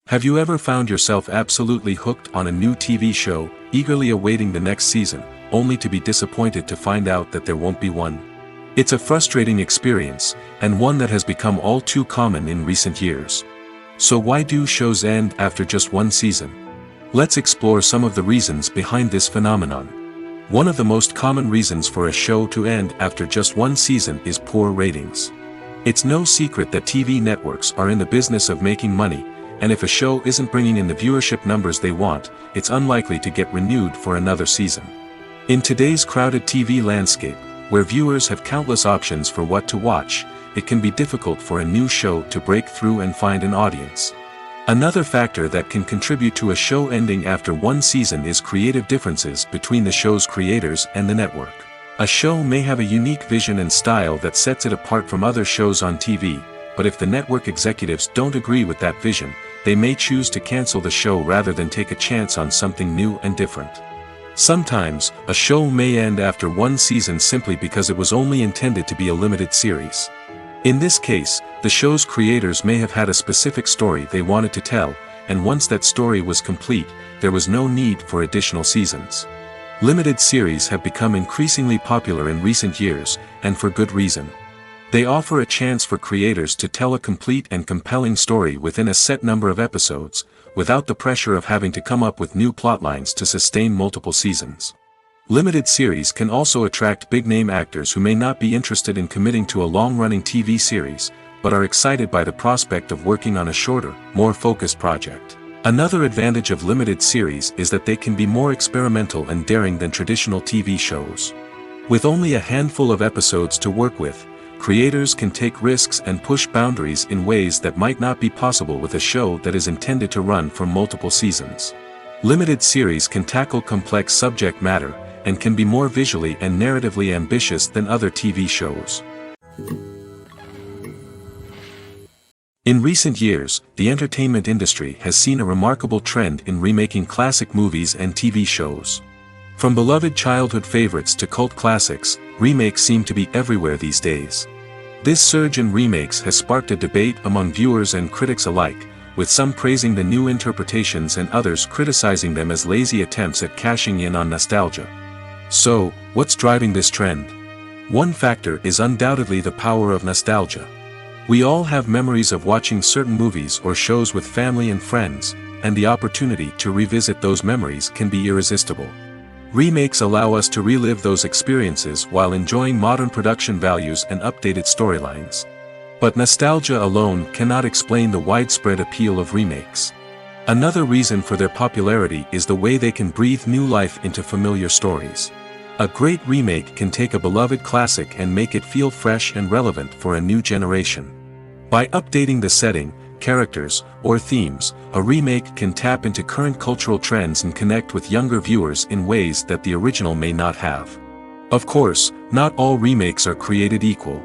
Have you ever found yourself absolutely hooked on a new TV show, eagerly awaiting the next season, only to be disappointed to find out that there won't be one? It's a frustrating experience, and one that has become all too common in recent years. So why do shows end after just one season? Let's explore some of the reasons behind this phenomenon. One of the most common reasons for a show to end after just one season is poor ratings. It's no secret that TV networks are in the business of making money, and if a show isn't bringing in the viewership numbers they want, it's unlikely to get renewed for another season. In today's crowded TV landscape, where viewers have countless options for what to watch, it can be difficult for a new show to break through and find an audience. Another factor that can contribute to a show ending after one season is creative differences between the show's creators and the network. A show may have a unique vision and style that sets it apart from other shows on TV, but if the network executives don't agree with that vision, they may choose to cancel the show rather than take a chance on something new and different. Sometimes, a show may end after one season simply because it was only intended to be a limited series. In this case, the show's creators may have had a specific story they wanted to tell, and once that story was complete, there was no need for additional seasons. Limited series have become increasingly popular in recent years, and for good reason. They offer a chance for creators to tell a complete and compelling story within a set number of episodes, without the pressure of having to come up with new plotlines to sustain multiple seasons. Limited series can also attract big-name actors who may not be interested in committing to a long-running TV series, but are excited by the prospect of working on a shorter, more focused project. Another advantage of limited series is that they can be more experimental and daring than traditional TV shows. With only a handful of episodes to work with, creators can take risks and push boundaries in ways that might not be possible with a show that is intended to run for multiple seasons. Limited series can tackle complex subject matter, and can be more visually and narratively ambitious than other TV shows. In recent years, the entertainment industry has seen a remarkable trend in remaking classic movies and TV shows. From beloved childhood favorites to cult classics, remakes seem to be everywhere these days. This surge in remakes has sparked a debate among viewers and critics alike, with some praising the new interpretations and others criticizing them as lazy attempts at cashing in on nostalgia. So, what's driving this trend? One factor is undoubtedly the power of nostalgia. We all have memories of watching certain movies or shows with family and friends, and the opportunity to revisit those memories can be irresistible. Remakes allow us to relive those experiences while enjoying modern production values and updated storylines. But nostalgia alone cannot explain the widespread appeal of remakes. Another reason for their popularity is the way they can breathe new life into familiar stories. A great remake can take a beloved classic and make it feel fresh and relevant for a new generation. By updating the setting, characters, or themes, a remake can tap into current cultural trends and connect with younger viewers in ways that the original may not have. Of course, not all remakes are created equal.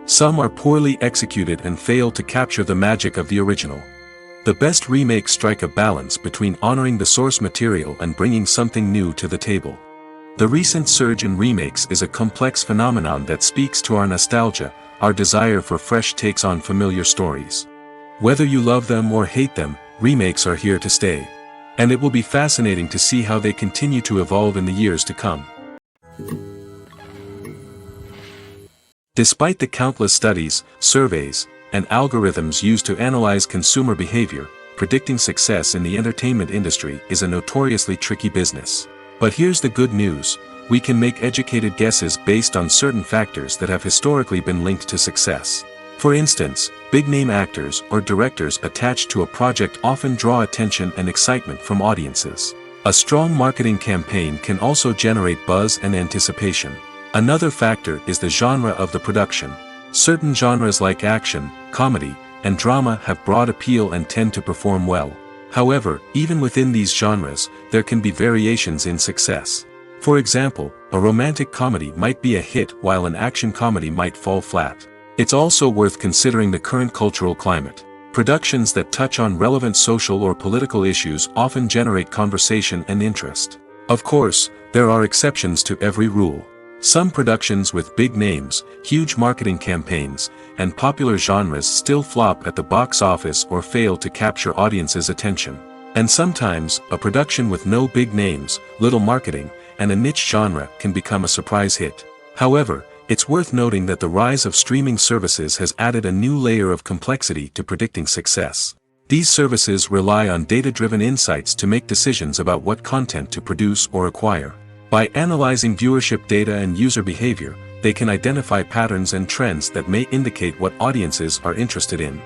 Some are poorly executed and fail to capture the magic of the original. The best remakes strike a balance between honoring the source material and bringing something new to the table. The recent surge in remakes is a complex phenomenon that speaks to our nostalgia, our desire for fresh takes on familiar stories. Whether you love them or hate them, remakes are here to stay. And it will be fascinating to see how they continue to evolve in the years to come. Despite the countless studies, surveys, and algorithms used to analyze consumer behavior, predicting success in the entertainment industry is a notoriously tricky business. But here's the good news: we can make educated guesses based on certain factors that have historically been linked to success. For instance, big-name actors or directors attached to a project often draw attention and excitement from audiences. A strong marketing campaign can also generate buzz and anticipation. Another factor is the genre of the production. Certain genres like action, comedy, and drama have broad appeal and tend to perform well. However, even within these genres, there can be variations in success. For example, a romantic comedy might be a hit while an action comedy might fall flat. It's also worth considering the current cultural climate. Productions that touch on relevant social or political issues often generate conversation and interest. Of course, there are exceptions to every rule. Some productions with big names, huge marketing campaigns, and popular genres still flop at the box office or fail to capture audiences' attention. And sometimes, a production with no big names, little marketing, and a niche genre can become a surprise hit. However, it's worth noting that the rise of streaming services has added a new layer of complexity to predicting success. These services rely on data-driven insights to make decisions about what content to produce or acquire. By analyzing viewership data and user behavior, they can identify patterns and trends that may indicate what audiences are interested in.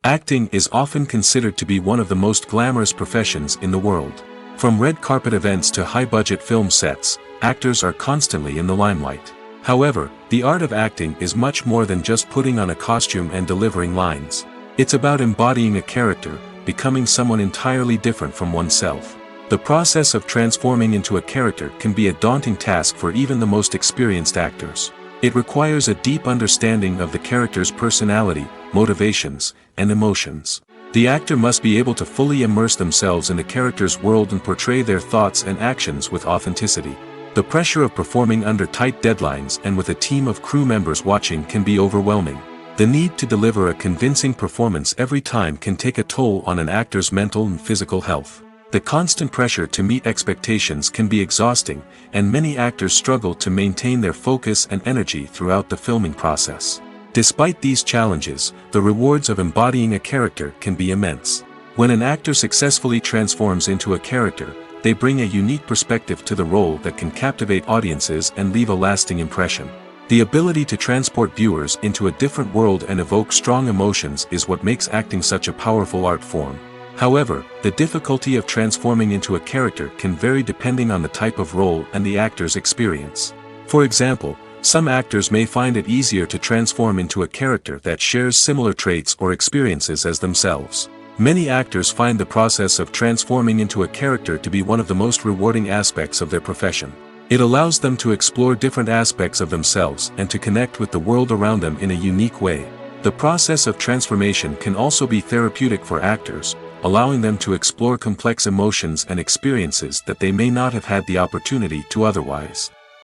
Acting is often considered to be one of the most glamorous professions in the world. From red carpet events to high-budget film sets, actors are constantly in the limelight. However, the art of acting is much more than just putting on a costume and delivering lines. It's about embodying a character, becoming someone entirely different from oneself. The process of transforming into a character can be a daunting task for even the most experienced actors. It requires a deep understanding of the character's personality, motivations, and emotions. The actor must be able to fully immerse themselves in the character's world and portray their thoughts and actions with authenticity. The pressure of performing under tight deadlines and with a team of crew members watching can be overwhelming. The need to deliver a convincing performance every time can take a toll on an actor's mental and physical health. The constant pressure to meet expectations can be exhausting, and many actors struggle to maintain their focus and energy throughout the filming process. Despite these challenges, the rewards of embodying a character can be immense. When an actor successfully transforms into a character, they bring a unique perspective to the role that can captivate audiences and leave a lasting impression. The ability to transport viewers into a different world and evoke strong emotions is what makes acting such a powerful art form. However, the difficulty of transforming into a character can vary depending on the type of role and the actor's experience. For example, some actors may find it easier to transform into a character that shares similar traits or experiences as themselves. Many actors find the process of transforming into a character to be one of the most rewarding aspects of their profession. It allows them to explore different aspects of themselves and to connect with the world around them in a unique way. The process of transformation can also be therapeutic for actors, allowing them to explore complex emotions and experiences that they may not have had the opportunity to otherwise.